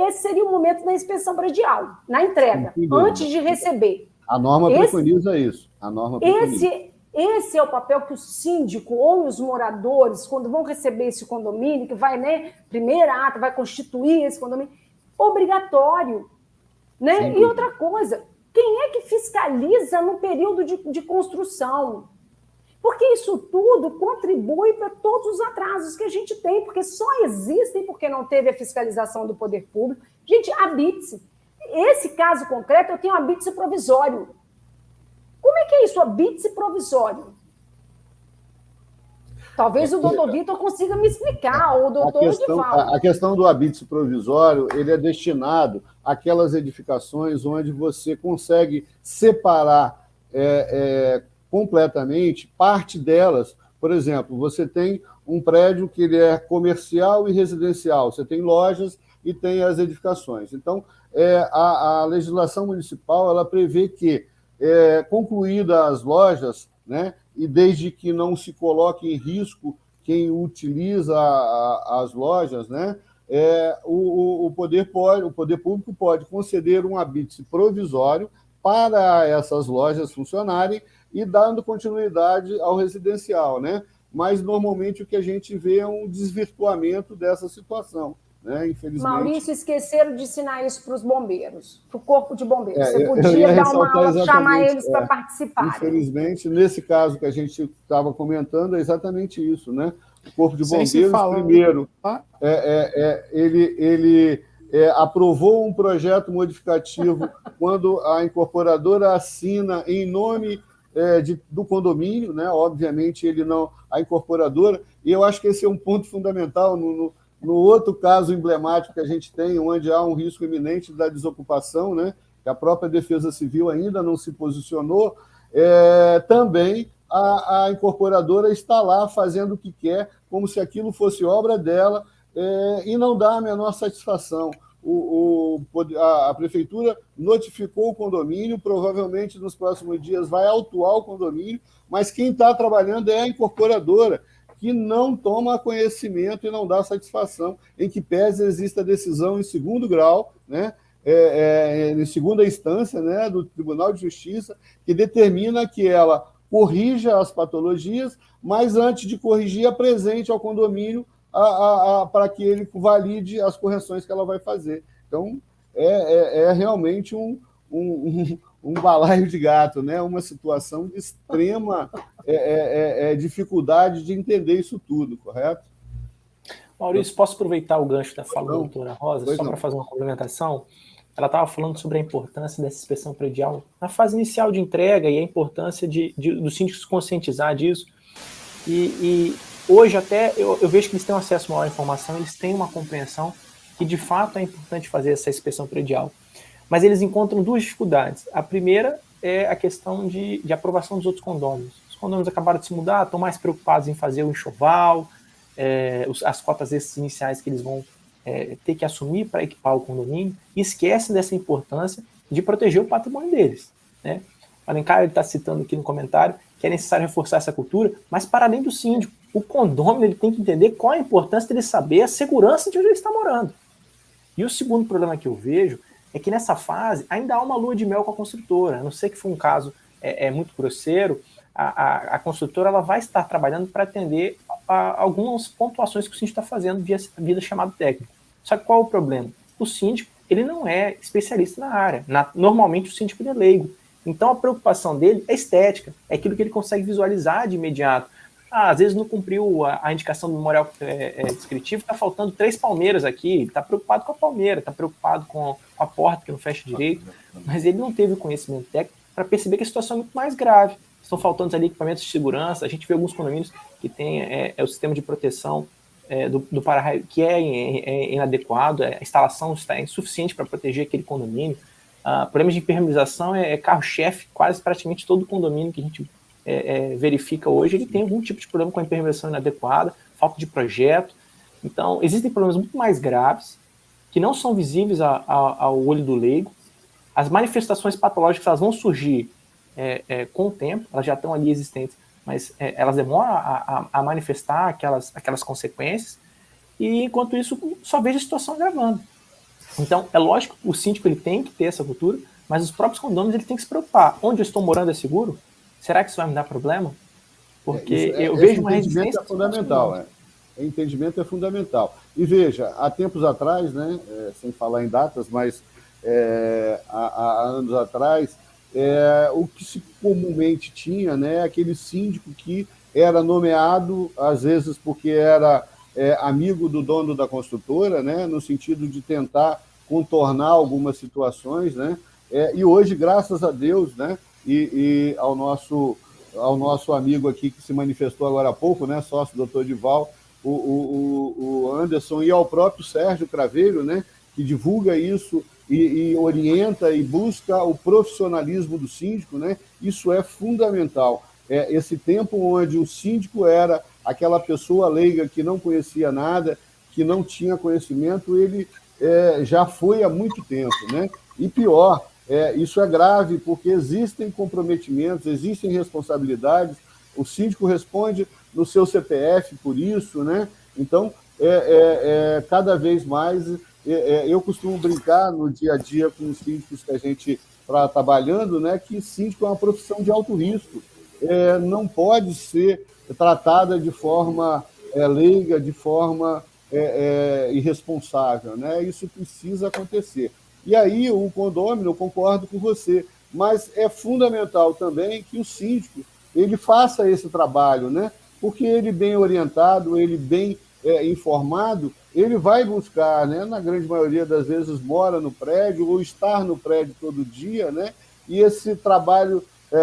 Esse seria o momento da inspeção predial, na entrega, antes de receber. A norma preconiza isso. A norma preconiza. Esse é o papel que o síndico ou os moradores, quando vão receber esse condomínio, que vai, né, primeira ata, vai constituir esse condomínio, obrigatório. Né? E outra coisa, quem é que fiscaliza no período de construção? Porque isso tudo contribui para todos os atrasos que a gente tem, porque só existem porque não teve a fiscalização do poder público. Gente, habite-se. Esse caso concreto, eu tenho habite-se provisório. Como é que é isso, habite-se provisório? Talvez o doutor Vitor consiga me explicar, ou o doutor Edivaldo. A questão do habite-se provisório, ele é destinado àquelas edificações onde você consegue separar completamente parte delas. Por exemplo, você tem um prédio que ele é comercial e residencial, você tem lojas e tem as edificações. Então, a legislação municipal ela prevê que, concluídas as lojas, né, e desde que não se coloque em risco quem utiliza as lojas, né, o poder público pode conceder um habite-se provisório para essas lojas funcionarem e dando continuidade ao residencial, né? Mas, normalmente, o que a gente vê é um desvirtuamento dessa situação, né? Infelizmente. Maurício, esqueceram de ensinar isso para os bombeiros, para o corpo de bombeiros. Você podia dar uma aula, chamar eles para participarem. Infelizmente, nesse caso que a gente estava comentando, é exatamente isso, né? O corpo de bombeiros, primeiro, ele aprovou um projeto modificativo quando a incorporadora assina em nome do condomínio, né? Obviamente, a incorporadora, e eu acho que esse é um ponto fundamental no outro caso emblemático que a gente tem, onde há um risco iminente da desocupação, né? Que a própria Defesa Civil ainda não se posicionou, também a incorporadora está lá fazendo o que quer, como se aquilo fosse obra dela, e não dá a menor satisfação. A prefeitura notificou o condomínio, provavelmente nos próximos dias vai autuar o condomínio, mas quem está trabalhando é a incorporadora, que não toma conhecimento e não dá satisfação, em que pese exista decisão em segundo grau, né, em segunda instância, né, do Tribunal de Justiça, que determina que ela corrija as patologias, mas antes de corrigir, apresente ao condomínio para que ele valide as correções que ela vai fazer. Então, é realmente um balaio de gato, né? Uma situação de extrema dificuldade de entender isso tudo, correto? Maurício, posso aproveitar o gancho da fala da doutora Rosa, só para fazer uma complementação? Ela estava falando sobre a importância dessa inspeção predial na fase inicial de entrega e a importância do síndico se conscientizar disso. E hoje até eu vejo que eles têm um acesso maior à informação, eles têm uma compreensão que de fato é importante fazer essa inspeção predial. Mas eles encontram duas dificuldades. A primeira é a questão de aprovação dos outros condôminos. Os condôminos acabaram de se mudar, estão mais preocupados em fazer o enxoval, as cotas iniciais que eles vão ter que assumir para equipar o condomínio, e esquecem dessa importância de proteger o patrimônio deles, né? O Alencar está citando aqui no comentário que é necessário reforçar essa cultura, mas para além do síndico, o condômino ele tem que entender qual a importância dele saber a segurança de onde ele está morando. E o segundo problema que eu vejo é que nessa fase ainda há uma lua de mel com a construtora, a não ser que for um caso muito grosseiro, a construtora ela vai estar trabalhando para atender a algumas pontuações que o síndico está fazendo via chamado técnico. Só que qual é o problema? O síndico ele não é especialista na área. Normalmente o síndico é leigo. Então a preocupação dele é estética, é aquilo que ele consegue visualizar de imediato. Às vezes não cumpriu a indicação do memorial descritivo, está faltando 3 palmeiras aqui, ele está preocupado com a palmeira, está preocupado com a porta que não fecha direito, mas ele não teve o conhecimento técnico para perceber que a situação é muito mais grave. Estão faltando ali equipamentos de segurança, a gente vê alguns condomínios que tem o sistema de proteção do para-raio que é inadequado, a instalação está insuficiente para proteger aquele condomínio. Problemas de impermeabilização é carro-chefe, quase praticamente todo condomínio que a gente verifica hoje, ele tem algum tipo de problema com a impermeabilização inadequada, falta de projeto. Então, existem problemas muito mais graves, que não são visíveis ao olho do leigo. As manifestações patológicas elas vão surgir com o tempo, elas já estão ali existentes, mas elas demoram a manifestar aquelas consequências, e enquanto isso, só vejo a situação agravando. Então, é lógico que o síndico ele tem que ter essa cultura, mas os próprios condôminos ele tem que se preocupar. Onde eu estou morando é seguro? Será que isso vai me dar problema? Porque eu vejo uma resistência. É fundamental, entendimento é fundamental. E veja, há tempos atrás, né, sem falar em datas, mas há anos atrás, o que se comumente tinha, né, aquele síndico que era nomeado, às vezes porque era amigo do dono da construtora, né, no sentido de tentar contornar algumas situações, né, e hoje, graças a Deus, né, e ao nosso amigo aqui que se manifestou agora há pouco, né, sócio do Dr. Dival, o Anderson, e ao próprio Sérgio Craveiro, né, que divulga isso e orienta e busca o profissionalismo do síndico, né, isso é fundamental. Esse tempo onde o síndico era aquela pessoa leiga que não conhecia nada, que não tinha conhecimento, ele já foi há muito tempo, né? E pior, isso é grave porque existem comprometimentos, existem responsabilidades, o síndico responde no seu CPF por isso, né? Então, cada vez mais, eu costumo brincar no dia a dia com os síndicos que a gente está trabalhando, né, que síndico é uma profissão de alto risco, não pode ser tratada de forma leiga, de forma irresponsável, né? Isso precisa acontecer. E aí o condômino, eu concordo com você, mas é fundamental também que o síndico ele faça esse trabalho, né? Porque ele bem orientado, ele bem informado, ele vai buscar, né? Na grande maioria das vezes mora no prédio ou estar no prédio todo dia, né? E esse trabalho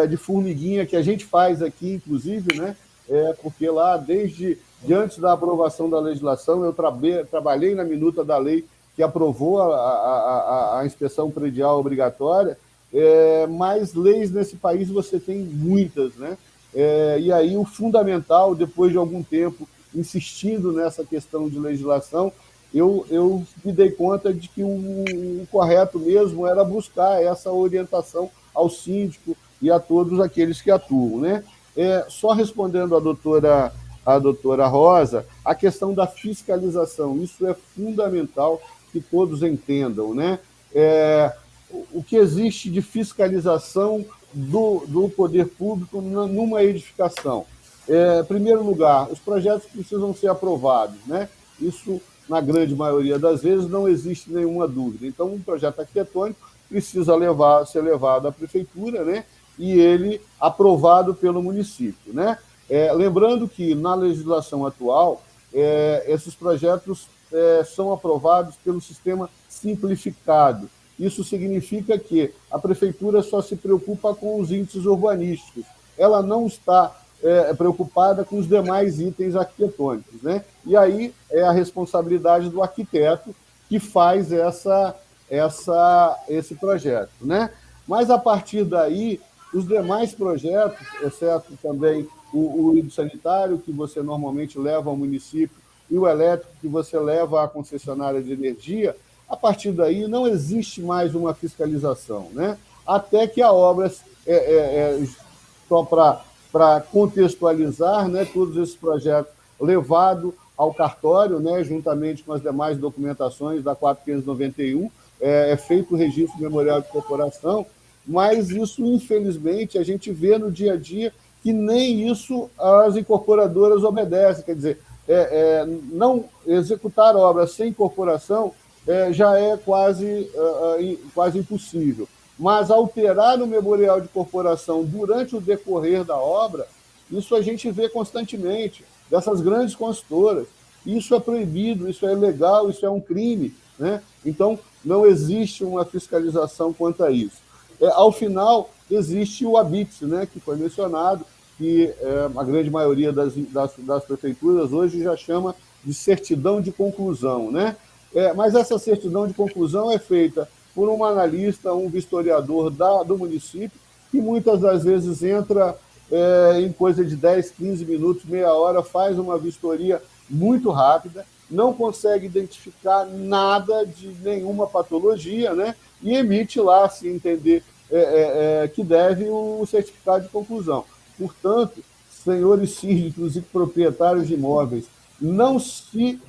de formiguinha que a gente faz aqui, inclusive, né? Porque lá, desde antes da aprovação da legislação, eu trabalhei na minuta da lei que aprovou a inspeção predial obrigatória, mas leis nesse país você tem muitas, né? E aí o fundamental, depois de algum tempo insistindo nessa questão de legislação, eu me dei conta de que o correto mesmo era buscar essa orientação ao síndico e a todos aqueles que atuam, né? Só respondendo à doutora Rosa, a questão da fiscalização, isso é fundamental que todos entendam, né? o que existe de fiscalização do poder público numa edificação. Em primeiro lugar, os projetos precisam ser aprovados, né? Isso, na grande maioria das vezes, não existe nenhuma dúvida. Então, um projeto arquitetônico precisa ser levado à prefeitura, né? E ele aprovado pelo município, né? Lembrando que, na legislação atual, esses projetos são aprovados pelo sistema simplificado. Isso significa que a prefeitura só se preocupa com os índices urbanísticos. Ela não está preocupada com os demais itens arquitetônicos, né? E aí é a responsabilidade do arquiteto que faz esse projeto, né? Mas, a partir daí, os demais projetos, exceto também o hidrossanitário, que você normalmente leva ao município, e o elétrico, que você leva à concessionária de energia, a partir daí não existe mais uma fiscalização, né? Até que a obra, só para contextualizar, né, todos esses projetos levado ao cartório, né, juntamente com as demais documentações da 4.591, feito o registro memorial de corporação, mas isso, infelizmente, a gente vê no dia a dia que nem isso as incorporadoras obedecem. Quer dizer, não executar obras sem incorporação já é quase impossível. Mas alterar o memorial de corporação durante o decorrer da obra, isso a gente vê constantemente, dessas grandes consultoras. Isso é proibido, isso é ilegal, isso é um crime, né? Então, não existe uma fiscalização quanto a isso. Ao final, existe o ABITS, né, que foi mencionado, que a grande maioria das prefeituras hoje já chama de certidão de conclusão, né? Mas essa certidão de conclusão é feita por um analista, um vistoriador do município, que muitas das vezes entra em coisa de 10, 15 minutos, meia hora, faz uma vistoria muito rápida, não consegue identificar nada de nenhuma patologia, né? E emite lá, se entender que deve, o certificado de conclusão. Portanto, senhores síndicos e proprietários de imóveis, não se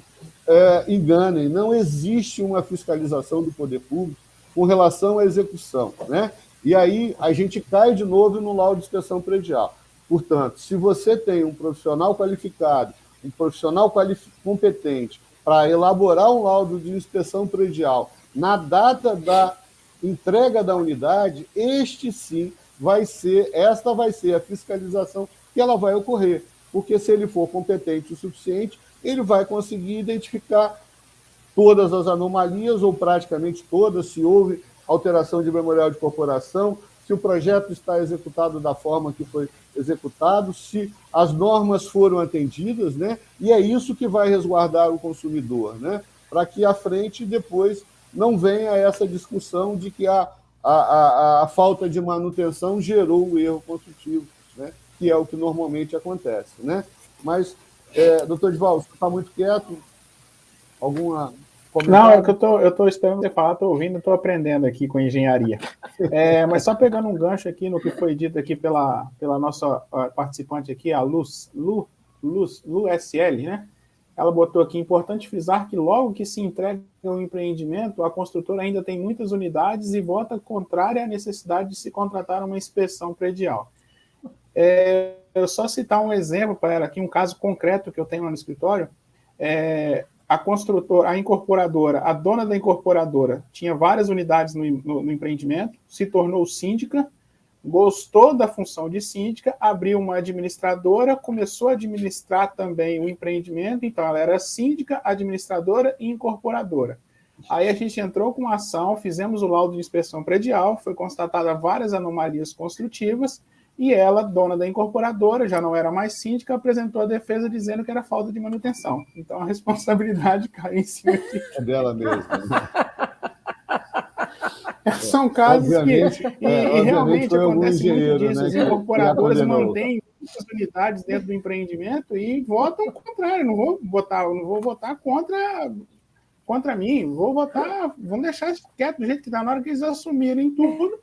enganem, não existe uma fiscalização do poder público com relação à execução, né? E aí a gente cai de novo no laudo de inspeção predial. Portanto, se você tem um profissional qualificado, um profissional competente para elaborar um laudo de inspeção predial na data da entrega da unidade, esta vai ser a fiscalização que ela vai ocorrer, porque se ele for competente o suficiente, ele vai conseguir identificar todas as anomalias, ou praticamente todas, se houve alteração de memorial de corporação, se o projeto está executado da forma que foi executado, se as normas foram atendidas, né? E é isso que vai resguardar o consumidor, né? Para que à frente depois não venha essa discussão de que a falta de manutenção gerou o erro construtivo, né? Que é o que normalmente acontece, né? Mas, doutor Edivaldo, você está muito quieto? Alguma comentário? Não, é que eu estou esperando você falar, estou ouvindo, estou aprendendo aqui com engenharia. Mas só pegando um gancho aqui no que foi dito aqui pela nossa participante aqui, a Lu SL, né? Ela botou aqui, importante frisar que logo que se entrega o empreendimento, a construtora ainda tem muitas unidades e vota contrária à necessidade de se contratar uma inspeção predial. Eu só citar um exemplo para ela aqui, um caso concreto que eu tenho lá no escritório. A construtora, a incorporadora, a dona da incorporadora tinha várias unidades no empreendimento, se tornou síndica, gostou da função de síndica, abriu uma administradora, começou a administrar também o empreendimento, então ela era síndica, administradora e incorporadora. Aí a gente entrou com a ação, fizemos o laudo de inspeção predial, foi constatada várias anomalias construtivas, e ela, dona da incorporadora, já não era mais síndica, apresentou a defesa dizendo que era falta de manutenção. Então, a responsabilidade caiu em cima dela mesmo. São casos que realmente acontece muito disso. Né, as incorporadoras mantêm muitas unidades dentro do empreendimento e votam contrário. Não vou votar contra mim, vamos deixar isso quieto do jeito que está. Na hora que eles assumirem tudo,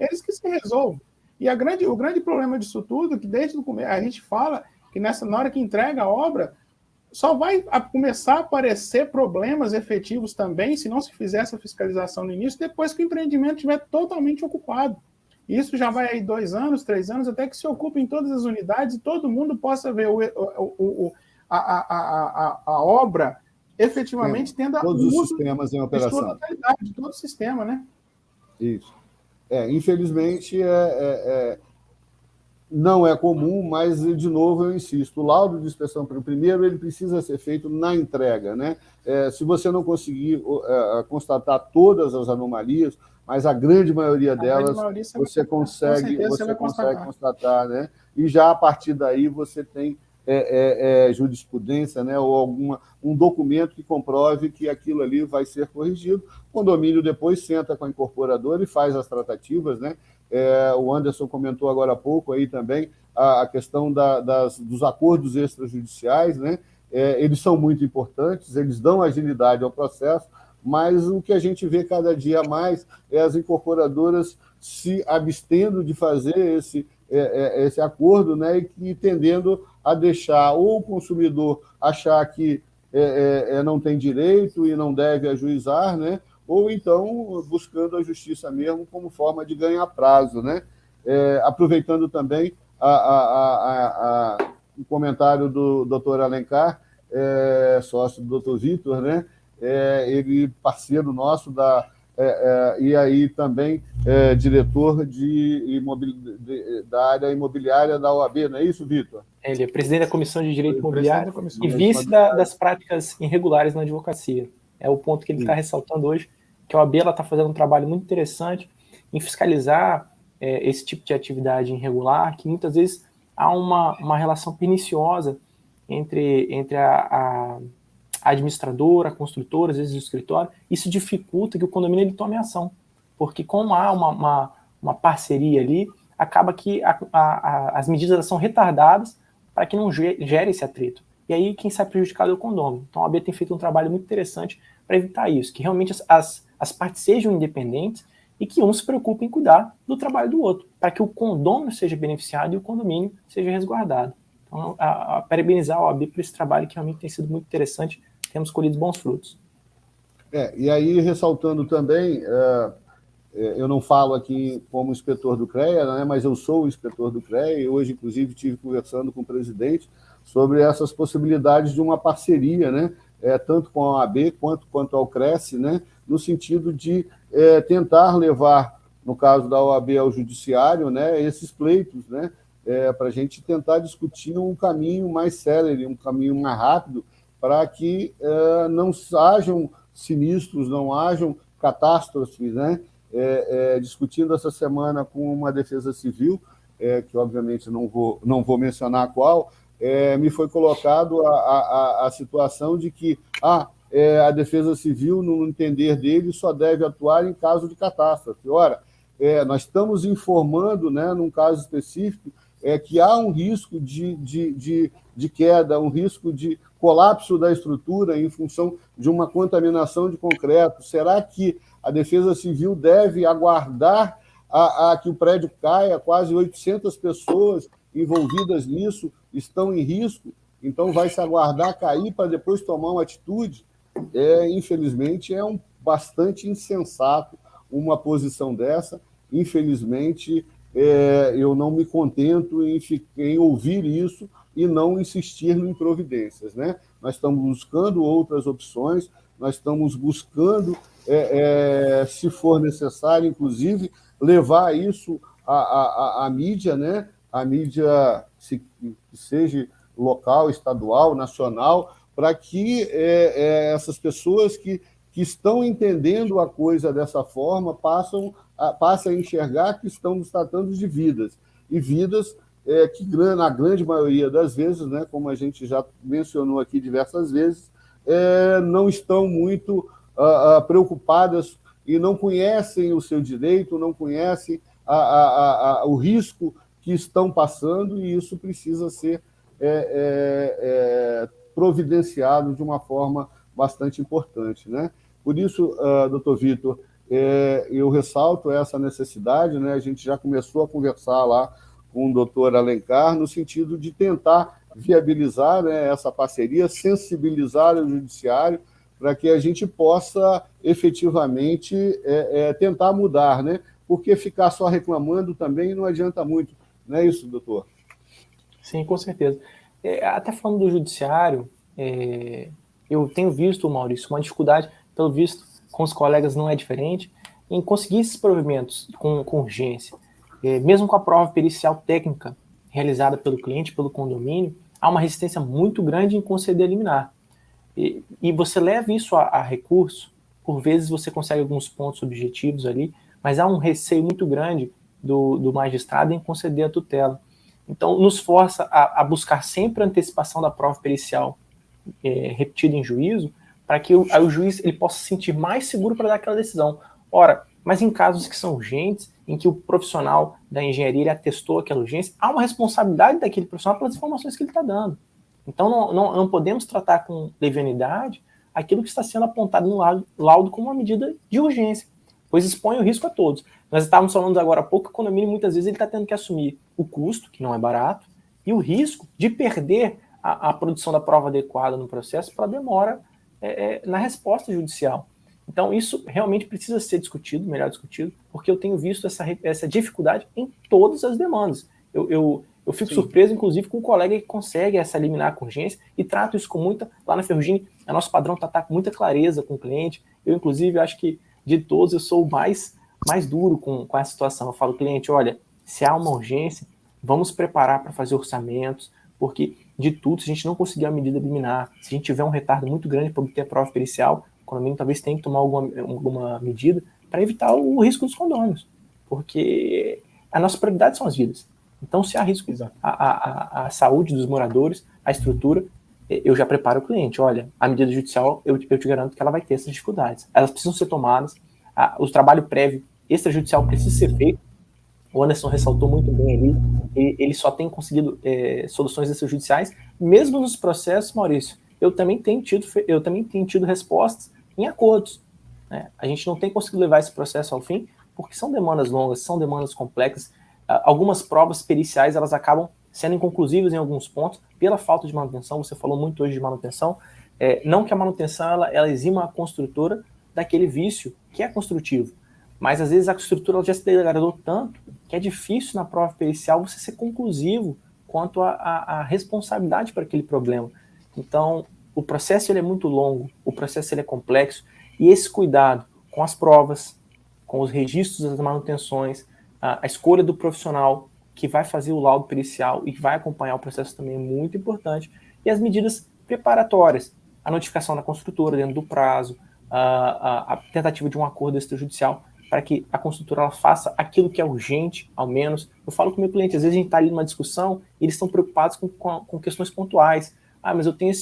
eles que se resolvam. E o grande problema disso tudo, que desde o começo a gente fala que na hora que entrega a obra, só vai começar a aparecer problemas efetivos também, se não se fizer essa fiscalização no início, depois que o empreendimento estiver totalmente ocupado. Isso já vai aí 2 anos, 3 anos, até que se ocupe em todas as unidades e todo mundo possa ver a obra efetivamente tendo todos o os uso sistemas em de operação. sua totalidade, de todo o sistema, né? Isso. Infelizmente, não é comum, mas, de novo, eu insisto, o laudo de inspeção, primeiro, ele precisa ser feito na entrega, né? Se você não conseguir constatar todas as anomalias, mas a grande maioria delas, você consegue constatar, né? E já a partir daí você tem jurisprudência, né? Ou um documento que comprove que aquilo ali vai ser corrigido. O condomínio depois senta com a incorporadora e faz as tratativas, né? O Anderson comentou agora há pouco aí também a questão dos acordos extrajudiciais, né? Eles são muito importantes, eles dão agilidade ao processo, mas o que a gente vê cada dia mais é as incorporadoras se abstendo de fazer esse acordo, né? E tendendo a deixar ou o consumidor achar que não tem direito e não deve ajuizar, né? Ou então buscando a justiça mesmo como forma de ganhar prazo, né? Aproveitando também o comentário do doutor Alencar, sócio do doutor Vitor, né? Ele parceiro nosso e aí também diretor da área imobiliária da OAB, não é isso, Vitor? Ele é presidente da Comissão de Direito Imobiliário e vice das práticas irregulares na advocacia. É o ponto que ele está ressaltando hoje, que a OAB está fazendo um trabalho muito interessante em fiscalizar esse tipo de atividade irregular, que muitas vezes há uma relação perniciosa entre a administradora, a construtora, às vezes o escritório. Isso dificulta que o condomínio ele tome ação, porque como há uma parceria ali, acaba que as medidas são retardadas para que não gere esse atrito. E aí quem sai prejudicado é o condomínio. Então a OAB tem feito um trabalho muito interessante para evitar isso, que realmente as partes sejam independentes e que um se preocupe em cuidar do trabalho do outro, para que o condomínio seja beneficiado e o condomínio seja resguardado. Então, parabenizar a OAB por esse trabalho que realmente tem sido muito interessante, temos colhido bons frutos. E aí, ressaltando também, eu não falo aqui como inspetor do CREA, né, mas eu sou o inspetor do CREA e hoje, inclusive, estive conversando com o presidente sobre essas possibilidades de uma parceria, né, tanto com a OAB quanto ao CRECE, né, no sentido de tentar levar, no caso da OAB, ao judiciário, né, esses pleitos, né, para a gente tentar discutir um caminho mais célere, um caminho mais rápido, para que não hajam sinistros, não hajam catástrofes, né? Discutindo essa semana com uma defesa civil, que obviamente não vou mencionar qual, me foi colocado a situação de que a defesa civil, no entender dele, só deve atuar em caso de catástrofe. Ora, nós estamos informando, né, num caso específico, que há um risco de queda, um risco de colapso da estrutura em função de uma contaminação de concreto. Será que a Defesa Civil deve aguardar a que o prédio caia? Quase 800 pessoas envolvidas nisso estão em risco, então vai se aguardar cair para depois tomar uma atitude? Infelizmente, bastante insensato uma posição dessa. Infelizmente, eu não me contento em ouvir isso e não insistir em providências, né? Nós estamos buscando outras opções, nós estamos buscando, se for necessário, inclusive, levar isso à mídia, né? A mídia, que seja local, estadual, nacional, para que essas pessoas que estão entendendo a coisa dessa forma passem a enxergar que estamos tratando de vidas, e vidas que, na grande maioria das vezes, né, como a gente já mencionou aqui diversas vezes, não estão muito preocupadas e não conhecem o seu direito, não conhecem o risco que estão passando, e isso precisa ser providenciado de uma forma bastante importante, né? Por isso, doutor Vitor, eu ressalto essa necessidade, né? A gente já começou a conversar lá com o doutor Alencar, no sentido de tentar viabilizar, né, essa parceria, sensibilizar o judiciário para que a gente possa efetivamente tentar mudar, né? Porque ficar só reclamando também não adianta muito. Não é isso, doutor? Sim, com certeza. Até falando do judiciário, eu tenho visto, Maurício, uma dificuldade, pelo visto, com os colegas não é diferente, em conseguir esses provimentos com urgência. Mesmo com a prova pericial técnica realizada pelo cliente, pelo condomínio, há uma resistência muito grande em conceder liminar. E você leva isso a recurso, por vezes você consegue alguns pontos objetivos ali, mas há um receio muito grande do magistrado em conceder a tutela. Então, nos força a buscar sempre a antecipação da prova pericial repetida em juízo, para que o juiz ele possa se sentir mais seguro para dar aquela decisão. Ora, mas em casos que são urgentes, em que o profissional da engenharia ele atestou aquela urgência, há uma responsabilidade daquele profissional pelas informações que ele está dando. Então, não podemos tratar com levianidade aquilo que está sendo apontado no laudo como uma medida de urgência, pois expõe o risco a todos. Nós estávamos falando agora há pouco que o condomínio, muitas vezes, ele está tendo que assumir o custo, que não é barato, e o risco de perder a produção da prova adequada no processo para demora na resposta judicial. Então, isso realmente precisa ser discutido, melhor discutido, porque eu tenho visto essa dificuldade em todas as demandas. Eu fico surpreso, inclusive, com um colega que consegue essa liminar com urgência e trato isso com muita... Lá na Ferrugem, é nosso padrão tratar com muita clareza com o cliente. Eu, inclusive, acho que de todos eu sou o mais duro com essa situação. Eu falo, cliente, olha, se há uma urgência, vamos preparar para fazer orçamentos, porque de tudo, se a gente não conseguir a medida liminar, se a gente tiver um retardo muito grande para obter a prova pericial, o condomínio talvez tenha que tomar alguma medida para evitar o risco dos condôminos, porque a nossa prioridade são as vidas. Então, se há risco à saúde dos moradores, à estrutura, eu já preparo o cliente. Olha, a medida judicial, eu te garanto que ela vai ter essas dificuldades. Elas precisam ser tomadas, o trabalho prévio extrajudicial precisa ser feito. O Anderson ressaltou muito bem ali, ele só tem conseguido soluções extrajudiciais, mesmo nos processos, Maurício, eu também tenho tido respostas em acordos. Né? A gente não tem conseguido levar esse processo ao fim, porque são demandas longas, são demandas complexas. Algumas provas periciais, elas acabam sendo inconclusivas em alguns pontos, pela falta de manutenção. Você falou muito hoje de manutenção. Não que a manutenção ela exima a construtora daquele vício que é construtivo, mas às vezes a estrutura já se degradou tanto que é difícil na prova pericial você ser conclusivo quanto à responsabilidade para aquele problema. Então, o processo ele é muito longo, o processo ele é complexo, e esse cuidado com as provas, com os registros das manutenções, a escolha do profissional que vai fazer o laudo pericial e que vai acompanhar o processo também é muito importante, e as medidas preparatórias, a notificação da construtora dentro do prazo, a tentativa de um acordo extrajudicial para que a construtora ela faça aquilo que é urgente, ao menos. Eu falo com o meu cliente, às vezes a gente está ali numa discussão e eles estão preocupados com questões pontuais. Mas eu tenho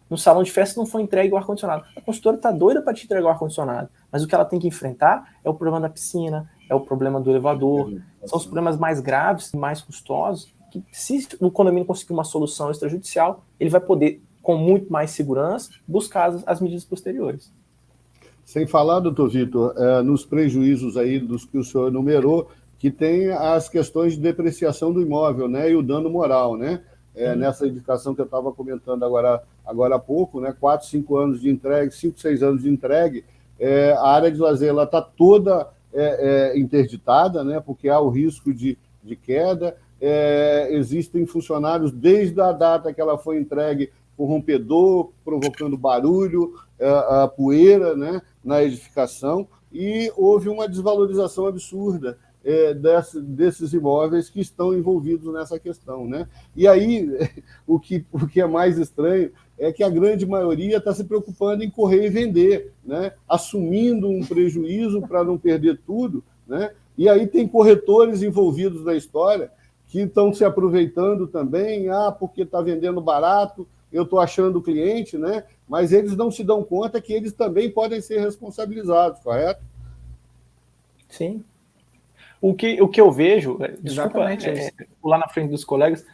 no salão de festa não foi entregue o ar-condicionado. A construtora está doida para te entregar o ar-condicionado, mas o que ela tem que enfrentar é o problema da piscina, é o problema do elevador, são os problemas mais graves, mais custosos, que se o condomínio conseguir uma solução extrajudicial, ele vai poder, com muito mais segurança, buscar as medidas posteriores. Sem falar, doutor Vitor, nos prejuízos aí dos que o senhor enumerou, que tem as questões de depreciação do imóvel, né, e o dano moral, né? Nessa indicação que eu estava comentando agora há pouco, né, 4, 5 anos de entregue, 5, 6 anos de entregue, a área de lazer está toda interditada, né, porque há o risco de queda, existem funcionários desde a data que ela foi entregue com rompedor, provocando barulho, a poeira, né, na edificação, e houve uma desvalorização absurda desses imóveis que estão envolvidos nessa questão, né? E aí, o que é mais estranho é que a grande maioria está se preocupando em correr e vender, né? Assumindo um prejuízo para não perder tudo, né? E aí tem corretores envolvidos na história que estão se aproveitando também, porque está vendendo barato, eu estou achando o cliente, né? Mas eles não se dão conta que eles também podem ser responsabilizados, correto? Sim. O que eu vejo, desculpa pular na frente dos colegas,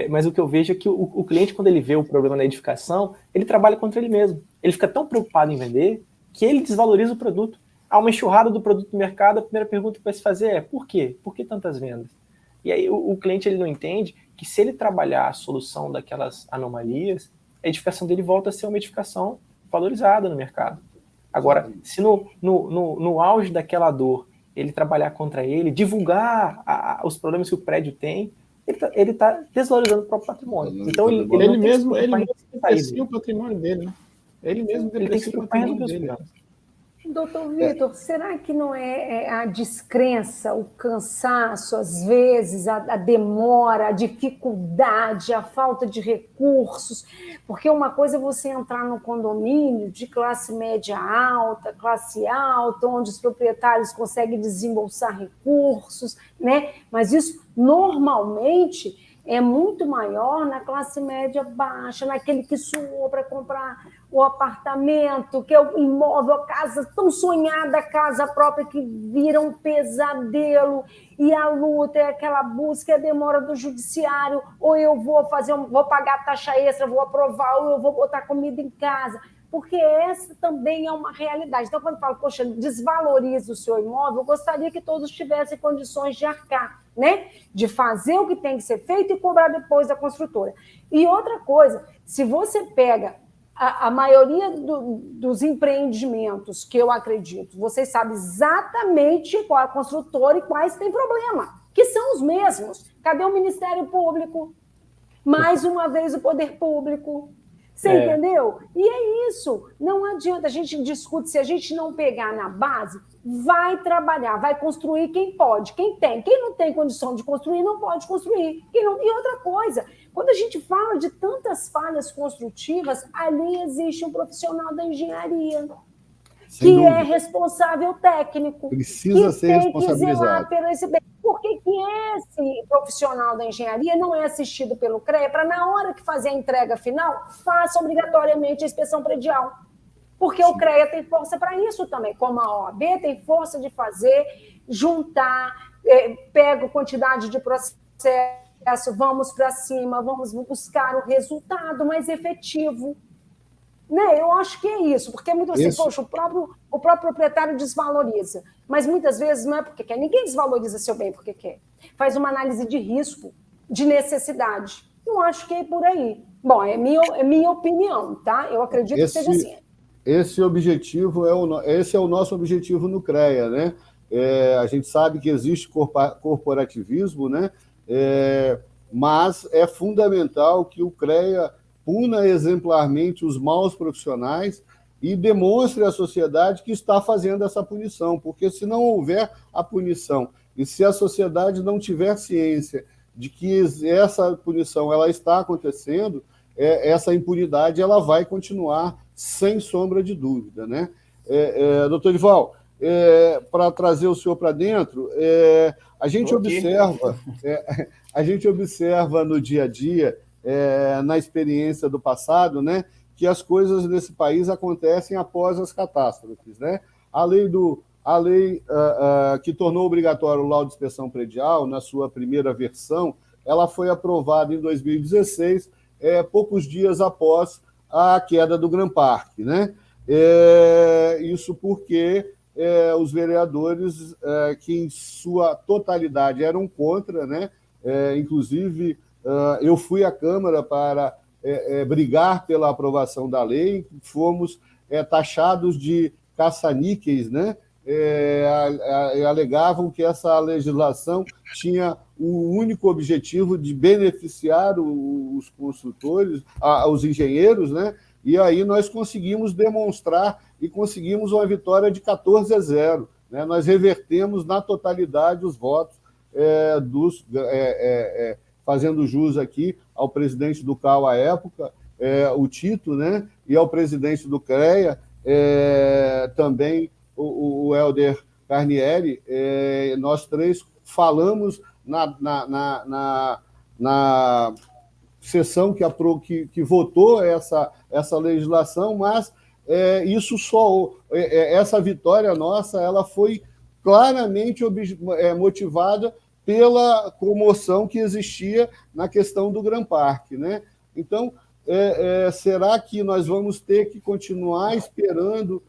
mas o que eu vejo é que o cliente, quando ele vê o problema na edificação, ele trabalha contra ele mesmo. Ele fica tão preocupado em vender que ele desvaloriza o produto. Há uma enxurrada do produto no mercado, a primeira pergunta que vai se fazer é: por quê? Por que tantas vendas? E aí o cliente ele não entende que se ele trabalhar a solução daquelas anomalias, a edificação dele volta a ser uma edificação valorizada no mercado. Agora, se no auge daquela dor ele trabalhar contra ele, divulgar os problemas que o prédio tem, ele está desvalorizando o próprio patrimônio. Então ele mesmo deprecia o patrimônio dele, né? Ele mesmo deprecia o patrimônio dele. Doutor Vitor, será que não é a descrença, o cansaço, às vezes, a demora, a dificuldade, a falta de recursos? Porque uma coisa é você entrar num condomínio de classe média alta, classe alta, onde os proprietários conseguem desembolsar recursos, né? Mas isso, normalmente, é muito maior na classe média baixa, naquele que suou para comprar o apartamento, que é o imóvel, a casa tão sonhada, a casa própria que vira um pesadelo, e a luta é aquela busca, a demora do judiciário, ou eu vou pagar taxa extra, vou aprovar, ou eu vou botar comida em casa, porque essa também é uma realidade. Então, quando eu falo, poxa, desvaloriza o seu imóvel, eu gostaria que todos tivessem condições de arcar, né? De fazer o que tem que ser feito e cobrar depois da construtora. E outra coisa, se você pega a maioria dos empreendimentos que eu acredito, vocês sabem exatamente qual é a construtora e quais têm problema, que são os mesmos. Cadê o Ministério Público? Mais uma vez o Poder Público. Você entendeu? E é isso. Não adianta, a gente discute, se a gente não pegar na base, vai trabalhar, vai construir quem pode, quem tem. Quem não tem condição de construir, não pode construir. E outra coisa, quando a gente fala de tantas falhas construtivas, ali existe um profissional da engenharia, que é responsável técnico. Precisa ser responsabilizado. Por que esse profissional da engenharia não é assistido pelo CREA para, na hora que fazer a entrega final, faça obrigatoriamente a inspeção predial? Porque o CREA tem força para isso também, como a OAB tem força de fazer, juntar, pega a quantidade de processo, vamos para cima, vamos buscar o resultado mais efetivo. Né? Eu acho que é isso, porque muitas vezes, poxa, o próprio proprietário desvaloriza, mas muitas vezes não é porque quer, ninguém desvaloriza seu bem porque quer. Faz uma análise de risco, de necessidade. Eu acho que é por aí. Bom, é minha opinião, tá? Eu acredito que seja assim. Esse é o nosso objetivo no CREA, né? A gente sabe que existe corporativismo, né? Mas é fundamental que o CREA puna exemplarmente os maus profissionais e demonstre à sociedade que está fazendo essa punição, porque se não houver a punição e se a sociedade não tiver ciência de que essa punição ela está acontecendo, essa impunidade ela vai continuar sem sombra de dúvida, né? Doutor Edival, para trazer o senhor para dentro, a gente observa no dia a dia, na experiência do passado, né, que as coisas nesse país acontecem após as catástrofes, né? A lei que tornou obrigatório o laudo de inspeção predial, na sua primeira versão, ela foi aprovada em 2016, poucos dias após a queda do Grand Park, né? Isso porque os vereadores, que em sua totalidade eram contra, né? Inclusive, eu fui à Câmara para brigar pela aprovação da lei, fomos taxados de caça-níqueis, né? Alegavam que essa legislação tinha o único objetivo de beneficiar os construtores, os engenheiros, né? E aí nós conseguimos demonstrar e conseguimos uma vitória de 14-0. Né? Nós revertemos na totalidade os votos fazendo jus aqui ao presidente do CAU à época, o Tito, né? E ao presidente do CREA, também o Helder Carnieri. Nós três falamos na sessão que votou essa legislação, mas essa vitória nossa ela foi claramente motivada pela comoção que existia na questão do Grand Park, né? Então, será que nós vamos ter que continuar esperando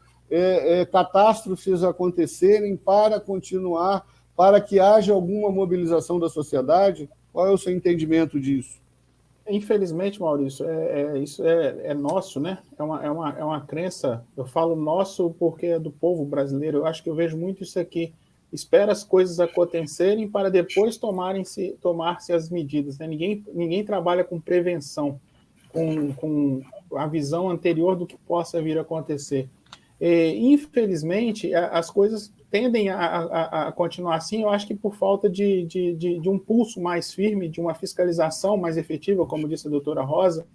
catástrofes acontecerem para continuar para que haja alguma mobilização da sociedade? Qual é o seu entendimento disso? Infelizmente, Maurício, isso é nosso, né? É uma crença. Eu falo nosso porque é do povo brasileiro. Eu acho que eu vejo muito isso aqui. Espera as coisas acontecerem para depois tomar-se as medidas, né? Ninguém trabalha com prevenção, com a visão anterior do que possa vir a acontecer. Infelizmente, as coisas tendem a continuar assim, eu acho que por falta de um pulso mais firme, de uma fiscalização mais efetiva, como disse a doutora Rosa,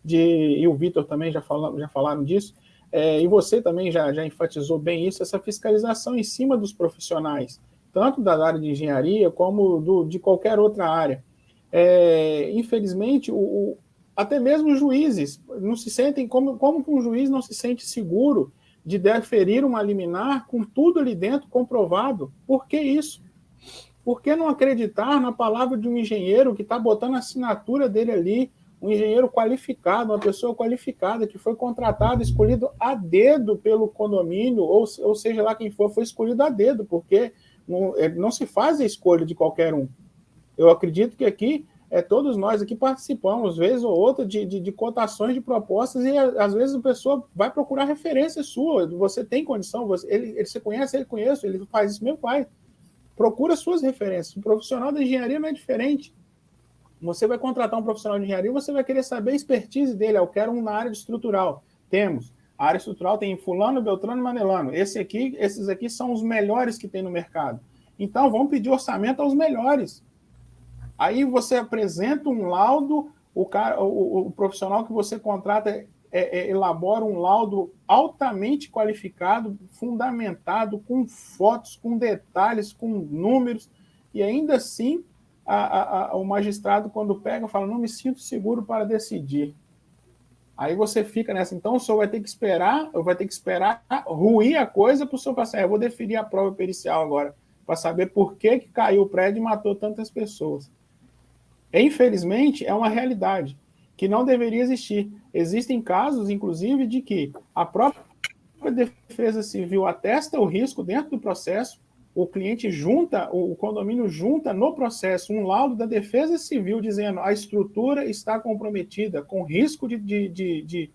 e o Vitor também já falaram disso, e você também já enfatizou bem isso, essa fiscalização em cima dos profissionais, tanto da área de engenharia como de qualquer outra área. Infelizmente, até mesmo os juízes não se sentem, como que um juiz não se sente seguro de deferir uma liminar com tudo ali dentro comprovado? Por que isso? Por que não acreditar na palavra de um engenheiro que está botando a assinatura dele ali, um engenheiro qualificado, uma pessoa qualificada, que foi contratado, escolhido a dedo pelo condomínio, ou seja lá quem for, foi escolhido a dedo, porque não se faz a escolha de qualquer um. Eu acredito que aqui, todos nós aqui participamos, vez ou outra, de cotações de propostas, e às vezes a pessoa vai procurar referência sua, você tem condição, ele se conhece, ele conhece, ele faz isso mesmo, faz. Procura suas referências. O profissional da engenharia não é diferente. Você vai contratar um profissional de engenharia, você vai querer saber a expertise dele. Eu quero um na área de estrutural. Temos. A área estrutural tem fulano, beltrano e manelano. Esses aqui são os melhores que tem no mercado. Então, vamos pedir orçamento aos melhores. Aí você apresenta um laudo, o profissional que você contrata elabora um laudo altamente qualificado, fundamentado, com fotos, com detalhes, com números, e ainda assim o magistrado, quando pega, fala, não me sinto seguro para decidir. Aí você fica nessa, então o senhor vai ter que esperar ruir a coisa para o senhor passar. Eu vou deferir a prova pericial agora, para saber por que caiu o prédio e matou tantas pessoas. Infelizmente, é uma realidade que não deveria existir. Existem casos, inclusive, de que a própria Defesa Civil atesta o risco dentro do processo, o cliente o condomínio junta no processo um laudo da Defesa Civil dizendo a estrutura está comprometida, com risco de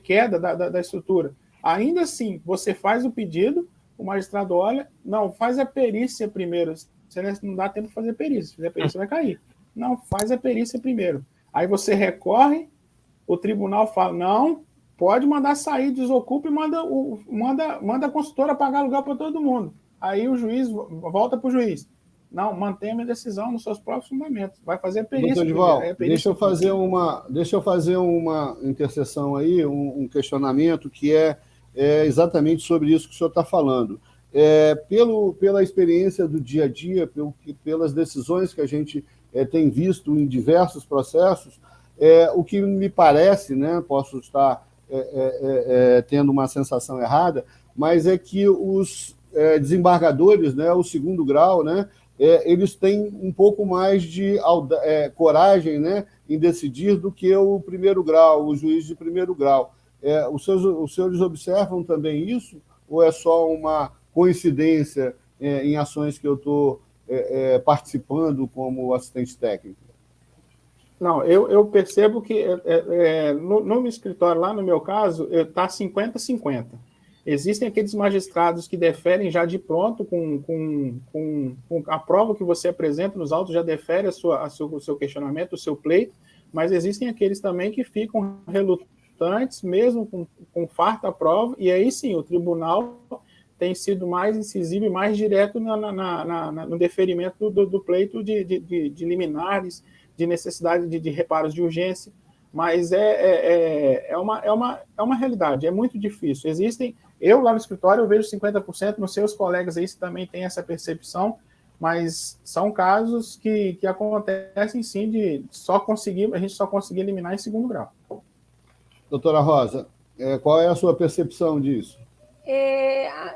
queda da estrutura. Ainda assim, você faz o pedido, o magistrado olha, não, faz a perícia primeiro. Não dá tempo de fazer perícia, se fizer perícia vai cair. Não, faz a perícia primeiro. Aí você recorre, o tribunal fala, não, pode mandar sair, desocupa e manda a consultora pagar aluguel para todo mundo. Aí o juiz volta para o juiz. Não, mantenha a minha decisão nos seus próprios fundamentos. Vai fazer a perícia. Doutor Dival, deixa eu fazer uma interseção aí, um questionamento que é exatamente sobre isso que o senhor está falando. Pela experiência do dia a dia, pelas decisões que a gente tem visto em diversos processos, o que me parece, né, posso estar tendo uma sensação errada, mas é que os desembargadores, né, o segundo grau, né, eles têm um pouco mais de coragem, né, em decidir do que o primeiro grau, o juiz de primeiro grau. Os senhores observam também isso? Ou é só uma coincidência em ações que eu estou participando como assistente técnico? Não, eu percebo que no meu escritório, lá no meu caso, está 50-50. Existem aqueles magistrados que deferem já de pronto, com a prova que você apresenta nos autos, já defere o seu questionamento, o seu pleito, mas existem aqueles também que ficam relutantes, mesmo com farta prova, e aí sim, o tribunal tem sido mais incisivo e mais direto no deferimento do pleito de liminares, de necessidade de reparos de urgência, mas é uma realidade, é muito difícil. Eu lá no escritório eu vejo 50%, nos seus colegas aí também tem essa percepção, mas são casos que acontecem sim de a gente só conseguir eliminar em segundo grau. Doutora Rosa, qual é a sua percepção disso?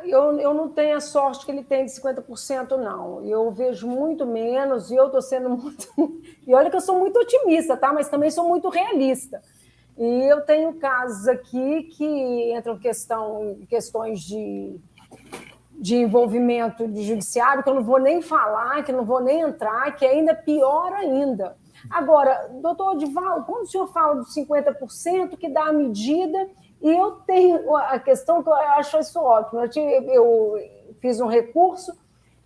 Eu não tenho a sorte que ele tem de 50%, não. Eu vejo muito menos e eu estou sendo muito... E olha que eu sou muito otimista, tá? Mas também sou muito realista. E eu tenho casos aqui que entram questões de envolvimento de judiciário, que eu não vou nem falar, que eu não vou nem entrar, que é ainda pior ainda. Agora, doutor Odivaldo, quando o senhor fala dos 50%, que dá a medida, e eu tenho a questão que eu acho isso ótimo, eu fiz um recurso,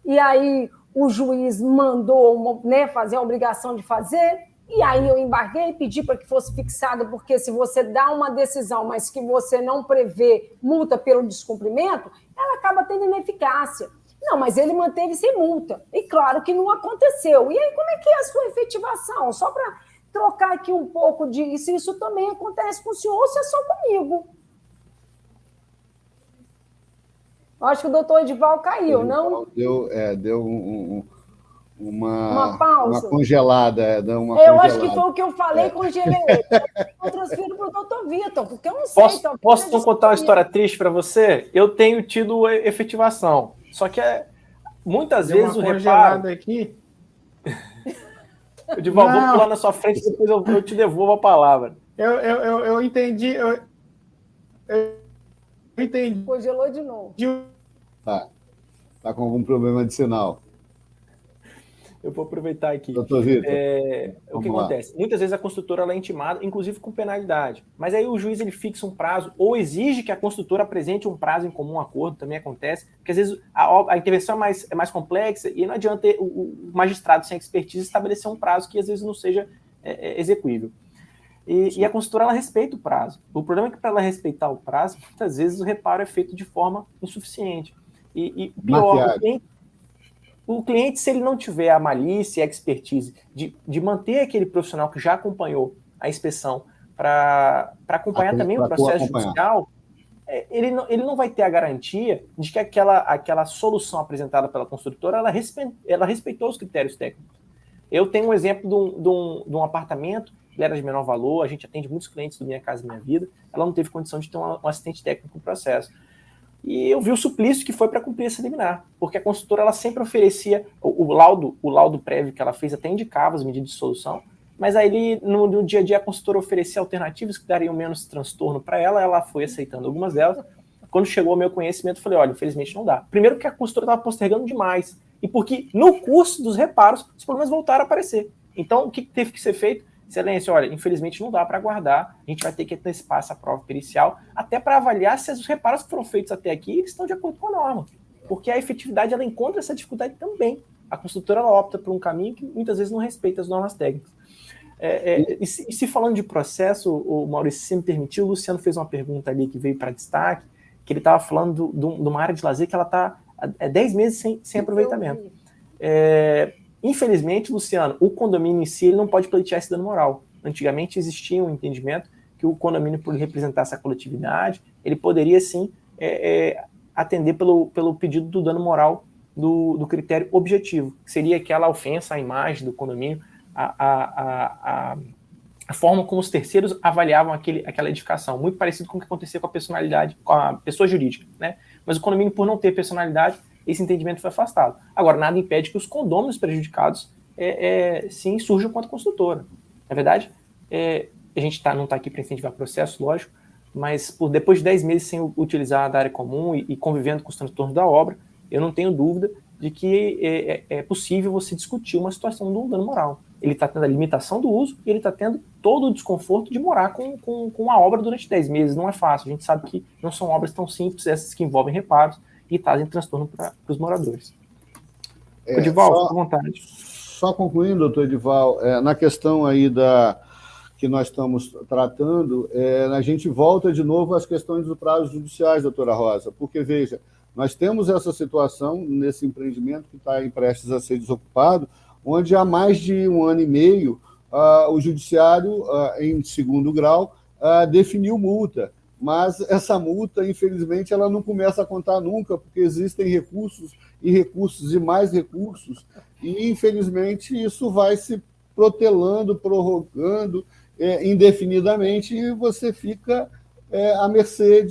e aí o juiz mandou, né, fazer a obrigação de fazer, e aí eu embarguei e pedi para que fosse fixado, porque se você dá uma decisão, mas que você não prevê multa pelo descumprimento, ela acaba tendo ineficácia. Não, mas ele manteve sem multa. E claro que não aconteceu. E aí, como é que é a sua efetivação? Só para trocar aqui um pouco de... Se isso também acontece com o senhor ou se é só comigo? Eu acho que o doutor Edivaldo caiu, não? Deu uma pausa. Uma congelada. Eu acho que foi o que eu falei, congelei. Eu transfiro para o doutor Vitor, porque eu não sei. Posso então contar uma história triste para você? Eu tenho tido efetivação. Só que muitas vezes o reparo... aqui. Edivaldo, vou pular na sua frente e depois eu te devolvo a palavra. Eu entendi. Eu entendi. Congelou de novo. Tá com algum problema de sinal. Eu vou aproveitar aqui. Doutor Vitor, o que acontece? Muitas vezes a construtora ela é intimada, inclusive com penalidade. Mas aí o juiz ele fixa um prazo ou exige que a construtora apresente um prazo em comum acordo, também acontece, porque às vezes a intervenção é mais complexa e não adianta o magistrado sem expertise estabelecer um prazo que às vezes não seja execuível. E a construtora ela respeita o prazo. O problema é que para ela respeitar o prazo, muitas vezes o reparo é feito de forma insuficiente. E pior, o cliente, se ele não tiver a malícia e a expertise de manter aquele profissional que já acompanhou a inspeção para acompanhar também o processo judicial, ele não vai ter a garantia de que aquela solução apresentada pela construtora ela respeitou os critérios técnicos. Eu tenho um exemplo de um apartamento, ele era de menor valor, a gente atende muitos clientes do Minha Casa Minha Vida, ela não teve condição de ter um assistente técnico no processo. E eu vi o suplício que foi para cumprir essa liminar, porque a construtora ela sempre oferecia, o laudo prévio que ela fez até indicava as medidas de solução, mas aí no dia a dia a construtora oferecia alternativas que dariam menos transtorno para ela foi aceitando algumas delas. Quando chegou ao meu conhecimento, eu falei, olha, infelizmente não dá. Primeiro que a construtora estava postergando demais, e porque no curso dos reparos, os problemas voltaram a aparecer. Então, o que teve que ser feito? Excelência, olha, infelizmente não dá para aguardar, a gente vai ter que antecipar essa prova pericial, até para avaliar se os reparos que foram feitos até aqui eles estão de acordo com a norma, porque a efetividade ela encontra essa dificuldade também. A construtora ela opta por um caminho que muitas vezes não respeita as normas técnicas. E se falando de processo, o Maurício, se me permitiu, o Luciano fez uma pergunta ali que veio para destaque, que ele estava falando de uma área de lazer que ela está há 10 meses sem aproveitamento. Infelizmente, Luciano, o condomínio em si ele não pode pleitear esse dano moral. Antigamente existia um entendimento que o condomínio, por representar essa coletividade, ele poderia sim atender pelo pedido do dano moral do critério objetivo, que seria aquela ofensa à imagem do condomínio, a forma como os terceiros avaliavam aquela edificação, muito parecido com o que acontecia com a personalidade, com a pessoa jurídica, né? Mas o condomínio, por não ter personalidade, esse entendimento foi afastado. Agora, nada impede que os condôminos prejudicados sim surjam contra a construtora. Na verdade, a gente não está aqui para incentivar processo, lógico, mas depois de 10 meses sem utilizar a área comum e convivendo com os transtornos da obra, eu não tenho dúvida de que é possível você discutir uma situação de um dano moral. Ele está tendo a limitação do uso e ele está tendo todo o desconforto de morar com a obra durante 10 meses. Não é fácil. A gente sabe que não são obras tão simples, essas que envolvem reparos e trazem transtorno para os moradores. Edivaldo, fica à vontade. Só concluindo, doutor Edivaldo, na questão aí que nós estamos tratando, a gente volta de novo às questões dos prazos judiciais, doutora Rosa, porque, veja, nós temos essa situação nesse empreendimento que está prestes a ser desocupado, onde há mais de 1 ano e meio o judiciário, em segundo grau, definiu multa. Mas essa multa, infelizmente, ela não começa a contar nunca, porque existem recursos e mais recursos, e, infelizmente, isso vai se protelando, prorrogando indefinidamente, e você fica à mercê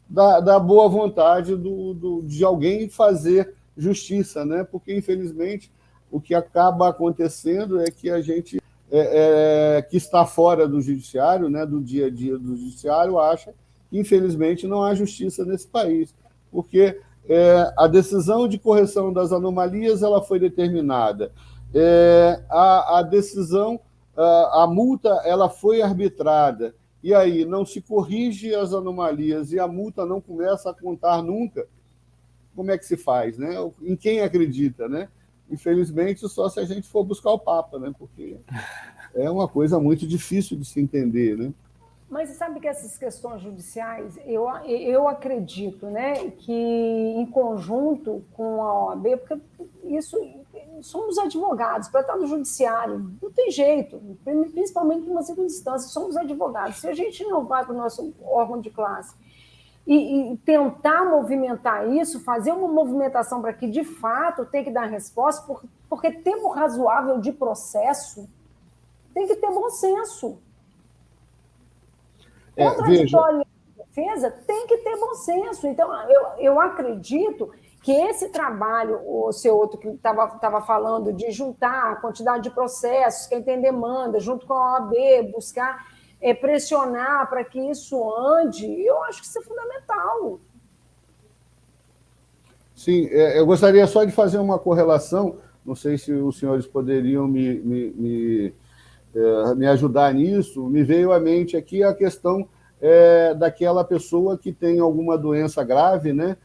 da boa vontade de alguém fazer justiça, né? Porque, infelizmente, o que acaba acontecendo é que a gente que está fora do judiciário, né, do dia a dia do judiciário, acha que, infelizmente, não há justiça nesse país. Porque a decisão de correção das anomalias ela foi determinada. A decisão, a multa ela foi arbitrada, e aí não se corrige as anomalias e a multa não começa a contar nunca, como é que se faz, né? Em quem acredita, né? Infelizmente, só se a gente for buscar o Papa, né? Porque é uma coisa muito difícil de se entender, né? Mas você sabe que essas questões judiciais, eu acredito, né, que em conjunto com a OAB, porque isso somos advogados, para estar no judiciário, não tem jeito, principalmente numa segunda instância, somos advogados. Se a gente não vai para o nosso órgão de classe e tentar movimentar isso, fazer uma movimentação para que, de fato, tenha que dar resposta, porque tempo razoável de processo tem que ter bom senso. Contraditório e defesa tem que ter bom senso. Então, eu acredito que esse trabalho, o seu outro que estava falando, de juntar a quantidade de processos, quem tem demanda, junto com a OAB, buscar pressionar para que isso ande, eu acho que isso é fundamental. Sim, eu gostaria só de fazer uma correlação, não sei se os senhores poderiam me ajudar nisso. Me veio à mente aqui a questão daquela pessoa que tem alguma doença grave, né,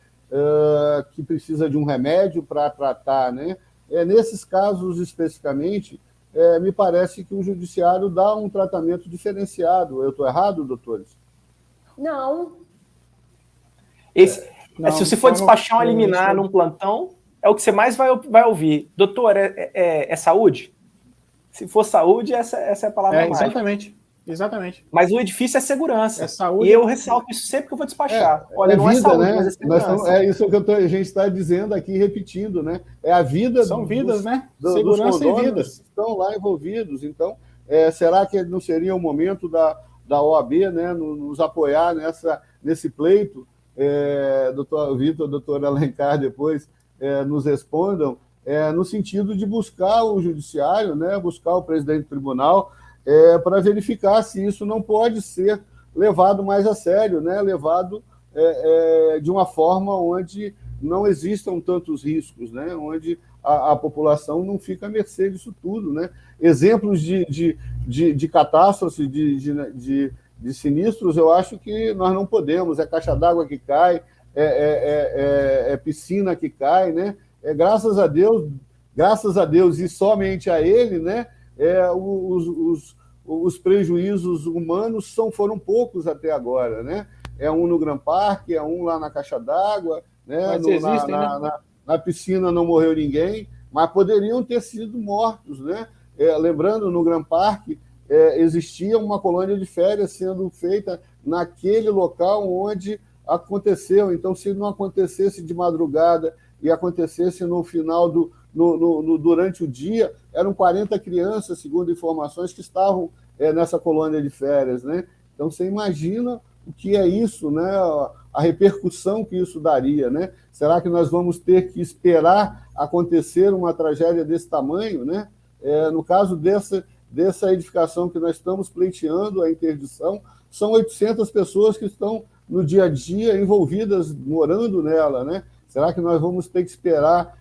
que precisa de um remédio para tratar, né? Nesses casos especificamente, me parece que o judiciário dá um tratamento diferenciado. Eu estou errado, doutores? Não. Se você for despachar um liminar num plantão, é o que você mais vai ouvir. Doutor, é saúde? Se for saúde, essa é a palavra mágica. Exatamente. Mas o difícil é segurança. É saúde, e eu ressalto isso sempre que eu vou despachar. Olha, não vida, é saúde, né? mas é segurança. É isso que a gente está dizendo aqui, repetindo, né? É a vida. São vidas, né? Segurança e vidas. Estão lá envolvidos. Então, será que não seria o momento da OAB, né, nos apoiar nesse pleito? Doutor Vitor, doutor Alencar, depois nos respondam, no sentido de buscar o judiciário, né, buscar o presidente do tribunal, para verificar se isso não pode ser levado mais a sério, né, levado de uma forma onde não existam tantos riscos, né, onde a população não fica à mercê disso tudo, né? Exemplos de catástrofe, de sinistros, eu acho que nós não podemos. É caixa d'água que cai, piscina que cai, né? Graças a Deus e somente a ele, né? Os prejuízos humanos foram poucos até agora, né? Um no Grand Park, um lá na caixa d'água, né? Na piscina não morreu ninguém, mas poderiam ter sido mortos, né? Lembrando, no Grand Park existia uma colônia de férias sendo feita naquele local onde aconteceu. Então, se não acontecesse de madrugada e acontecesse no final durante o dia, eram 40 crianças, segundo informações, que estavam nessa colônia de férias, né? Então, você imagina o que é isso, né? A repercussão que isso daria, né? Será que nós vamos ter que esperar acontecer uma tragédia desse tamanho, né? No caso dessa edificação que nós estamos pleiteando, a interdição, são 800 pessoas que estão no dia a dia envolvidas, morando nela, né? Será que nós vamos ter que esperar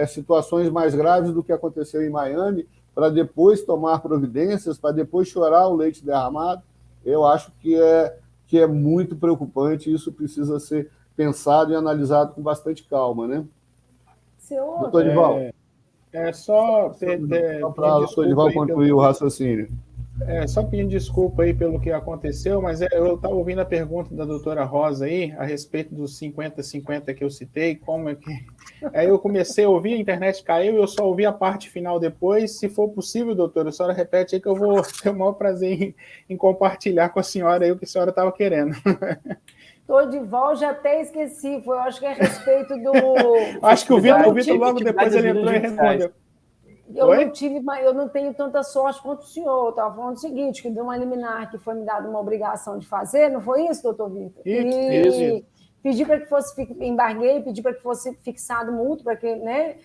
situações mais graves do que aconteceu em Miami para depois tomar providências, para depois chorar o leite derramado? Eu acho que é muito preocupante, e isso precisa ser pensado e analisado com bastante calma, né? Doutor Edival. Só para o doutor Edival concluir o raciocínio. Só pedindo desculpa aí pelo que aconteceu, mas eu estava ouvindo a pergunta da doutora Rosa aí, a respeito dos 50-50 que eu citei, como é que... Aí eu comecei a ouvir, a internet caiu, e eu só ouvi a parte final depois. Se for possível, doutora, a senhora repete aí que eu vou ter o maior prazer em compartilhar com a senhora aí o que a senhora estava querendo. Estou de volta, já até esqueci, eu acho que é a respeito do... Acho que o Vitor logo depois ele entrou e respondeu. Eu não tenho tanta sorte quanto o senhor. Eu estava falando o seguinte, que deu uma liminar que foi me dada uma obrigação de fazer, não foi isso, doutor Vitor? Isso. Pedi para que fosse, embarguei, pedi para que fosse fixado multa, para que, né,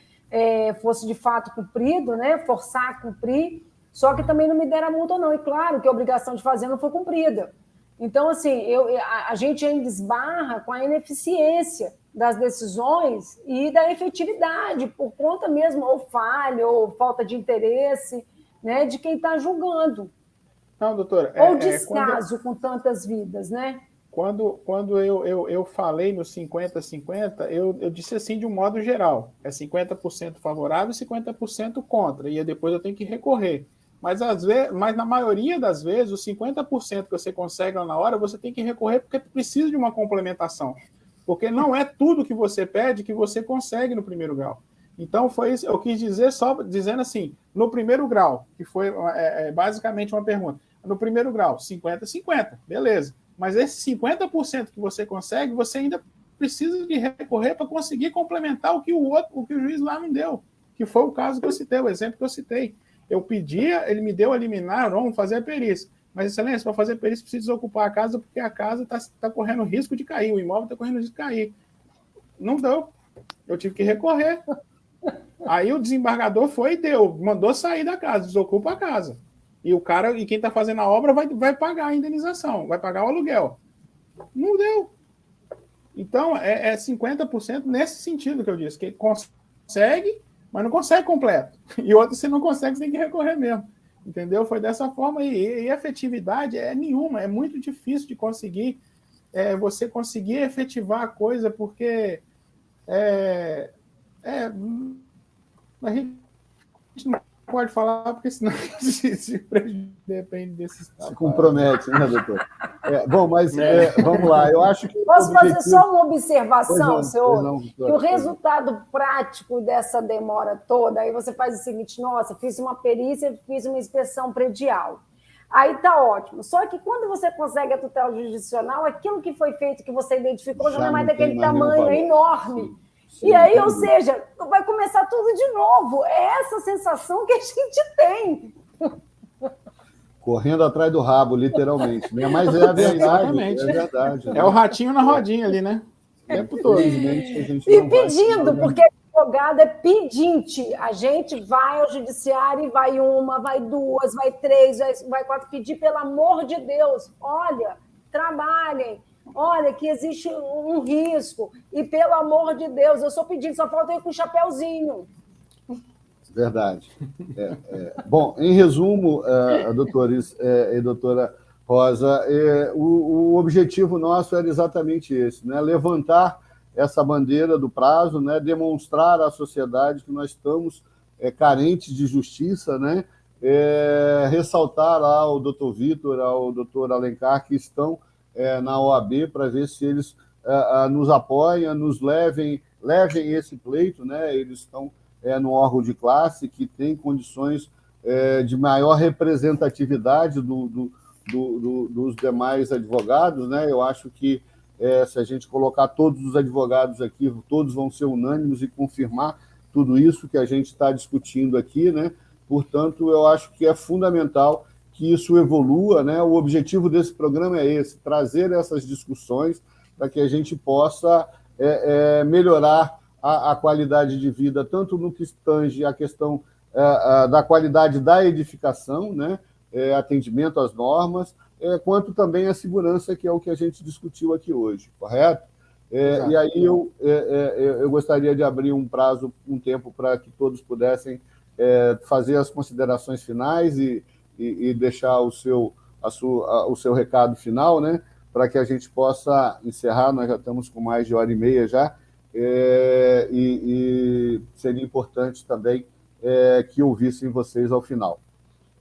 fosse de fato cumprido, né, forçar a cumprir, só que também não me deram a multa, não. E claro que a obrigação de fazer não foi cumprida. Então, assim, a gente ainda esbarra com a ineficiência das decisões e da efetividade, por conta mesmo, ou falha, ou falta de interesse, né, de quem está julgando. Não, doutora... Ou descaso com tantas vidas, né? Quando eu falei no 50-50, eu disse assim de um modo geral, é 50% favorável e 50% contra, e depois eu tenho que recorrer. Mas na maioria das vezes, os 50% que você consegue lá na hora, você tem que recorrer porque precisa de uma complementação. Porque não é tudo que você pede que você consegue no primeiro grau. Então, foi isso. Eu quis dizer só dizendo assim, no primeiro grau, que foi basicamente uma pergunta. No primeiro grau, 50-50, beleza. Mas esse 50% que você consegue, você ainda precisa de recorrer para conseguir complementar o que o juiz lá não deu, que foi o caso que eu citei, o exemplo que eu citei. Eu pedia, ele me deu a liminar, vamos fazer a perícia. Mas, excelência, para fazer a perícia precisa desocupar a casa porque a casa está correndo risco de cair, o imóvel está correndo risco de cair. Não deu. Eu tive que recorrer. Aí o desembargador foi e deu, mandou sair da casa, desocupa a casa. E quem está fazendo a obra vai pagar a indenização, vai pagar o aluguel. Não deu. Então, é 50% nesse sentido que eu disse, que consegue, mas não consegue completo. E outro, se não consegue, você tem que recorrer mesmo. Entendeu? Foi dessa forma. E efetividade é nenhuma, é muito difícil de conseguir, você conseguir efetivar a coisa, porque a gente não pode falar, porque senão se depende desses... Se compromete, né, doutor? Bom, mas vamos lá. Eu acho que... Posso fazer só uma observação, senhor? Que o doutora, resultado prático dessa demora toda, aí você faz o seguinte, nossa, fiz uma perícia, fiz uma inspeção predial. Aí tá ótimo. Só que quando você consegue a tutela jurisdicional, aquilo que foi feito, que você identificou, já não é mais daquele tamanho, é enorme. Sim, e aí, ou seja, vai começar tudo de novo. É essa sensação que a gente tem. Correndo atrás do rabo, literalmente. Né? Mas é a verdade. É verdade. É o ratinho na rodinha ali, né? O tempo todo. E pedindo, porque advogado é pedinte. A gente vai ao judiciário e vai uma, vai duas, vai três, vai quatro. Pedir, pelo amor de Deus, olha, trabalhem. Olha, que existe um risco. E, pelo amor de Deus, eu sou pedindo, só falta eu com um chapéuzinho. Verdade. Bom, em resumo, doutores e doutora Rosa, o objetivo nosso era exatamente esse, né? Levantar essa bandeira do prazo, né? Demonstrar à sociedade que nós estamos carentes de justiça, né? Ressaltar lá ao doutor Vitor, ao doutor Alencar, que estão na OAB, para ver se eles nos apoiam, nos levem esse pleito, né? Eles estão no órgão de classe que tem condições de maior representatividade dos demais advogados, né? Eu acho que se a gente colocar todos os advogados aqui, todos vão ser unânimes e confirmar tudo isso que a gente está discutindo aqui, né? Portanto, eu acho que é fundamental que isso evolua, né? O objetivo desse programa é esse, trazer essas discussões para que a gente possa melhorar a qualidade de vida, tanto no que tange a questão da qualidade da edificação, né? Atendimento às normas, quanto também a segurança, que é o que a gente discutiu aqui hoje, correto? E aí eu gostaria de abrir um tempo para que todos pudessem fazer as considerações finais e deixar o seu recado final, né? Para que a gente possa encerrar. Nós já estamos com mais de 1h30 já, e seria importante também que ouvissem vocês ao final.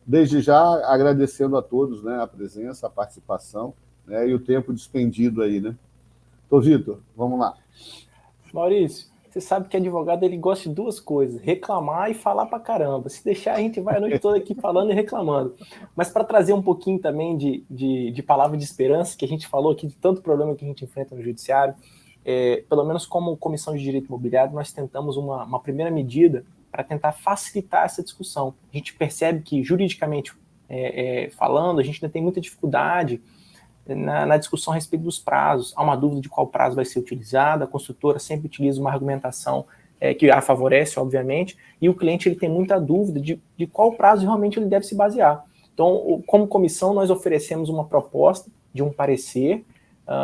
Desde já, agradecendo a todos, né, a presença, a participação, né, e o tempo despendido aí, né? Doutor Vitor, vamos lá. Maurício, você sabe que advogado ele gosta de duas coisas, reclamar e falar pra caramba. Se deixar, a gente vai a noite toda aqui falando e reclamando. Mas para trazer um pouquinho também de palavra de esperança, que a gente falou aqui de tanto problema que a gente enfrenta no judiciário, pelo menos como Comissão de Direito Imobiliário, nós tentamos uma primeira medida para tentar facilitar essa discussão. A gente percebe que, juridicamente falando, a gente ainda tem muita dificuldade na discussão a respeito dos prazos. Há uma dúvida de qual prazo vai ser utilizado, a construtora sempre utiliza uma argumentação que a favorece, obviamente, e o cliente ele tem muita dúvida de qual prazo realmente ele deve se basear. Então, como comissão, nós oferecemos uma proposta de um parecer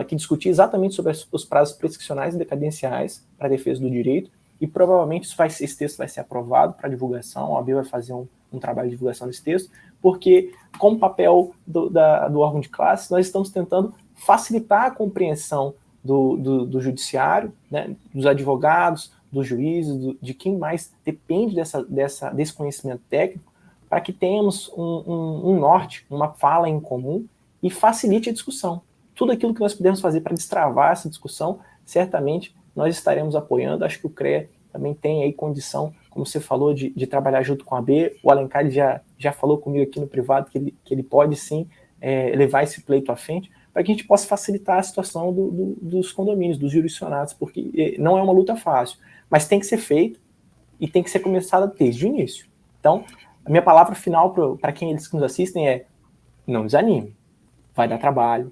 que discutia exatamente sobre os prazos prescricionais e decadenciais para a defesa do direito, e provavelmente esse texto vai ser aprovado para divulgação, a OAB vai fazer um trabalho de divulgação desse texto, porque, como papel do órgão de classe, nós estamos tentando facilitar a compreensão do judiciário, né, dos advogados, dos juízes, de quem mais depende desse conhecimento técnico, para que tenhamos um norte, uma fala em comum e facilite a discussão. Tudo aquilo que nós pudermos fazer para destravar essa discussão, certamente nós estaremos apoiando. Acho que o CREA também tem aí condição, como você falou, de trabalhar junto com a AB. O Alencar já falou comigo aqui no privado que ele pode sim levar esse pleito à frente, para que a gente possa facilitar a situação dos condomínios, dos jurisdicionados, porque não é uma luta fácil, mas tem que ser feito e tem que ser começada desde o início. Então, a minha palavra final para quem eles que nos assistem é: não desanime, vai dar trabalho,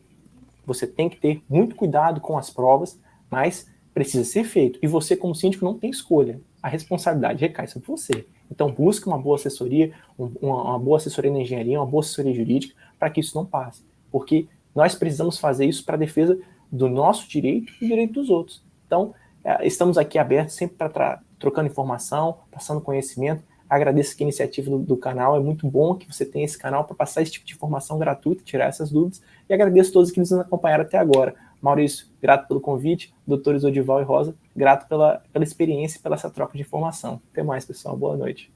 você tem que ter muito cuidado com as provas, mas precisa ser feito. E você, como síndico, não tem escolha. A responsabilidade recai sobre você. Então, busque uma boa assessoria, uma boa assessoria na engenharia, uma boa assessoria jurídica, para que isso não passe. Porque nós precisamos fazer isso para a defesa do nosso direito e do direito dos outros. Então, estamos aqui abertos, sempre trocando informação, passando conhecimento. Agradeço aqui a iniciativa do canal, é muito bom que você tenha esse canal para passar esse tipo de informação gratuita, tirar essas dúvidas, e agradeço a todos que nos acompanharam até agora. Maurício, grato pelo convite, doutores Odival e Rosa, grato pela experiência e pela essa troca de informação. Até mais, pessoal, boa noite.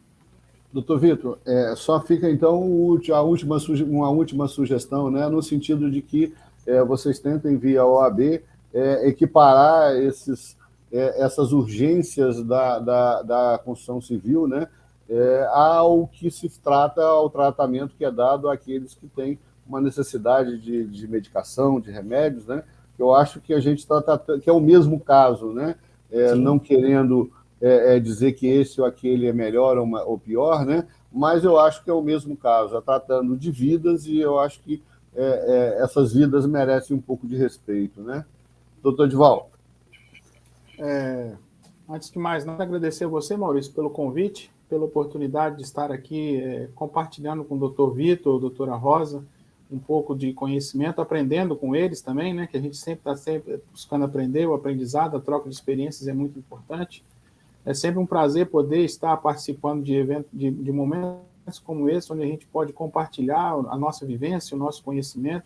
Doutor Vitor, só fica então uma última sugestão, né, no sentido de que vocês tentem, via OAB, equiparar essas urgências da construção civil, né, ao que se trata, ao tratamento que é dado àqueles que têm uma necessidade de medicação, de remédios, né? Eu acho que a gente está tratando, que é o mesmo caso, né? Não querendo dizer que esse ou aquele é melhor ou pior, né? Mas eu acho que é o mesmo caso, tratando de vidas, e eu acho que essas vidas merecem um pouco de respeito, né? Doutor Dival. Antes de mais nada, agradecer a você, Maurício, pelo convite, pela oportunidade de estar aqui compartilhando com o doutor Vitor, a doutora Rosa, um pouco de conhecimento, aprendendo com eles também, né? Que a gente sempre está buscando aprender, o aprendizado, a troca de experiências é muito importante. É sempre um prazer poder estar participando de eventos, de momentos como esse, onde a gente pode compartilhar a nossa vivência, o nosso conhecimento,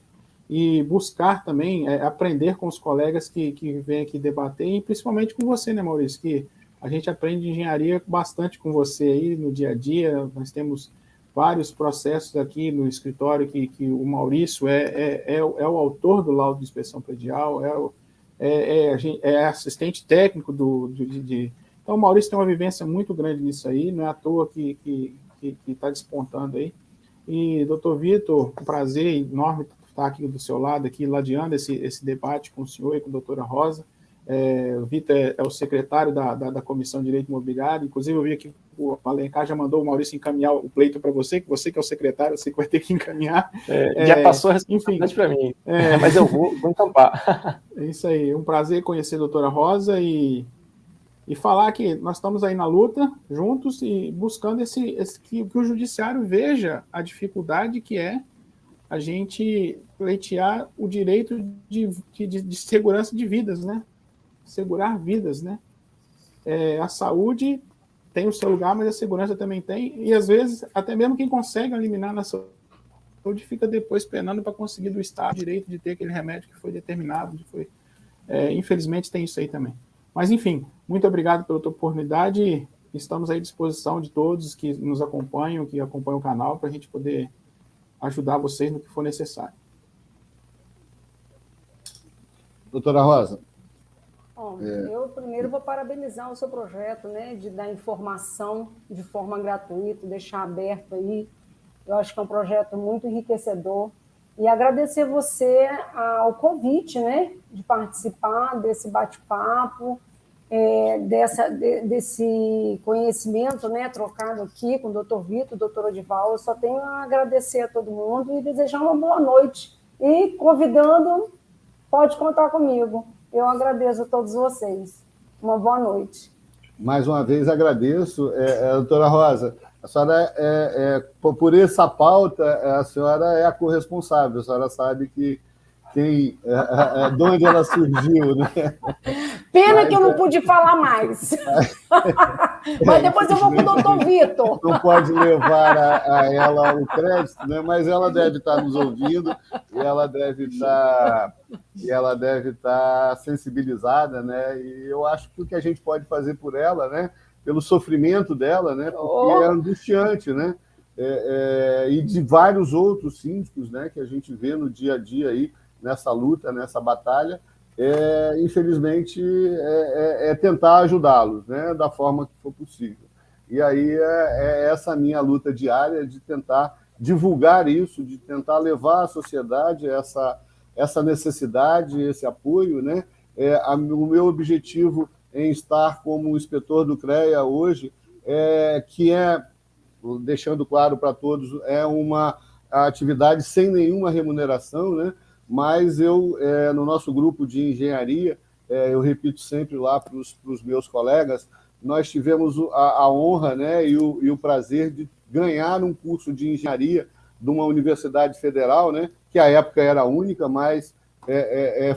e buscar também aprender com os colegas que vêm aqui debater, e principalmente com você, né, Maurício, que a gente aprende engenharia bastante com você aí no dia a dia. Nós temos vários processos aqui no escritório que o Maurício é o autor do laudo de inspeção predial, é assistente técnico Então, o Maurício tem uma vivência muito grande nisso aí, não é à toa que está despontando aí. E, doutor Vitor, um prazer enorme estar aqui do seu lado, aqui ladeando esse debate com o senhor e com a doutora Rosa. O Vitor é o secretário da Comissão de Direito Imobiliário. Inclusive, eu vi aqui o Alencar já mandou o Maurício encaminhar o pleito para você, que é o secretário, você que vai ter que encaminhar. Já passou a responsabilidade para mim, mas eu vou encampar. É isso aí, um prazer conhecer a doutora Rosa e falar que nós estamos aí na luta, juntos, e buscando que o judiciário veja a dificuldade que é a gente pleitear o direito de segurança de vidas, né? Segurar vidas, né? A saúde tem o seu lugar, mas a segurança também tem, e às vezes até mesmo quem consegue eliminar na saúde fica depois penando para conseguir do Estado o direito de ter aquele remédio que foi determinado, infelizmente tem isso aí também. Mas enfim, muito obrigado pela tua oportunidade, estamos aí à disposição de todos que nos acompanham, que acompanham o canal, para a gente poder ajudar vocês no que for necessário. Doutora Rosa. Bom, eu primeiro vou parabenizar o seu projeto, né, de dar informação de forma gratuita, deixar aberto aí. Eu acho que é um projeto muito enriquecedor. E agradecer você ao convite, né, de participar desse bate-papo, desse conhecimento, né, trocado aqui com o doutor Vitor, o doutor Odival. Eu só tenho a agradecer a todo mundo e desejar uma boa noite. E convidando, pode contar comigo. Eu agradeço a todos vocês. Uma boa noite. Mais uma vez agradeço. Doutora Rosa, a senhora, por essa pauta, a senhora é a corresponsável. A senhora sabe que de onde ela surgiu, né? Pena que eu não pude falar mais. Mas depois eu vou com o doutor Vitor. Não pode levar a ela o crédito, né? Mas ela deve estar nos ouvindo e ela deve estar porque né? E eu acho que o que a gente pode fazer por ela, né? Pelo sofrimento dela, né? Porque é angustiante, né? E de vários outros síndicos, né? Que a gente vê no dia a dia aí, nessa luta, nessa batalha, infelizmente, tentar ajudá-los, né, da forma que for possível. E aí essa minha luta diária de tentar divulgar isso, de tentar levar à sociedade essa necessidade, esse apoio, né? O meu objetivo em estar como inspetor do CREA hoje, que deixando claro para todos, é uma atividade sem nenhuma remuneração, né? Mas eu, no nosso grupo de engenharia, eu repito sempre lá para os meus colegas, nós tivemos a honra, né, e o prazer de ganhar um curso de engenharia de uma universidade federal, né, que à época era única, mas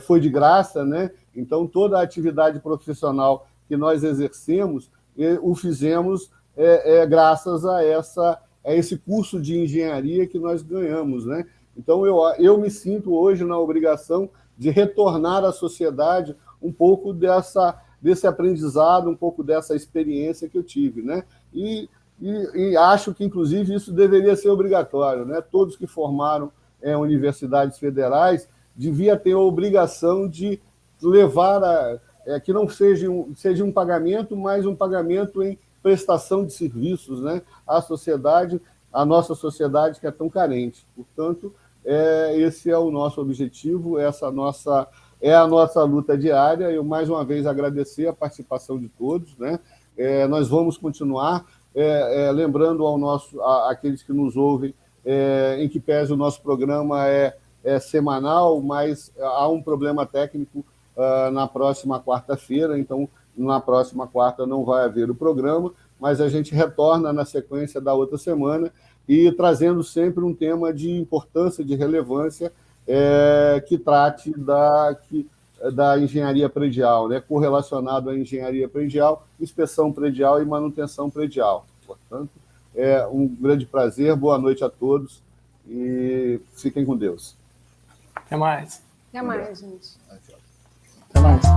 foi de graça, né? Então, toda a atividade profissional que nós exercemos, o fizemos graças a esse curso de engenharia que nós ganhamos, né? Então, eu me sinto hoje na obrigação de retornar à sociedade um pouco desse aprendizado, um pouco dessa experiência que eu tive, né? E acho que, inclusive, isso deveria ser obrigatório, né? Todos que formaram universidades federais devia ter a obrigação de levar que não seja um pagamento, mas um pagamento em prestação de serviços, né, à sociedade, à nossa sociedade que é tão carente. Portanto, esse é o nosso objetivo, essa é a nossa luta diária. Eu, mais uma vez, agradecer a participação de todos, né? Nós vamos continuar, lembrando àqueles que nos ouvem, em que pese o nosso programa é semanal, mas há um problema técnico na próxima quarta-feira, então na próxima quarta não vai haver o programa, mas a gente retorna na sequência da outra semana e trazendo sempre um tema de importância, de relevância, que trate da engenharia predial, né, correlacionado à engenharia predial, inspeção predial e manutenção predial. Portanto, é um grande prazer, boa noite a todos e fiquem com Deus. Até mais. Até mais, gente. Até mais.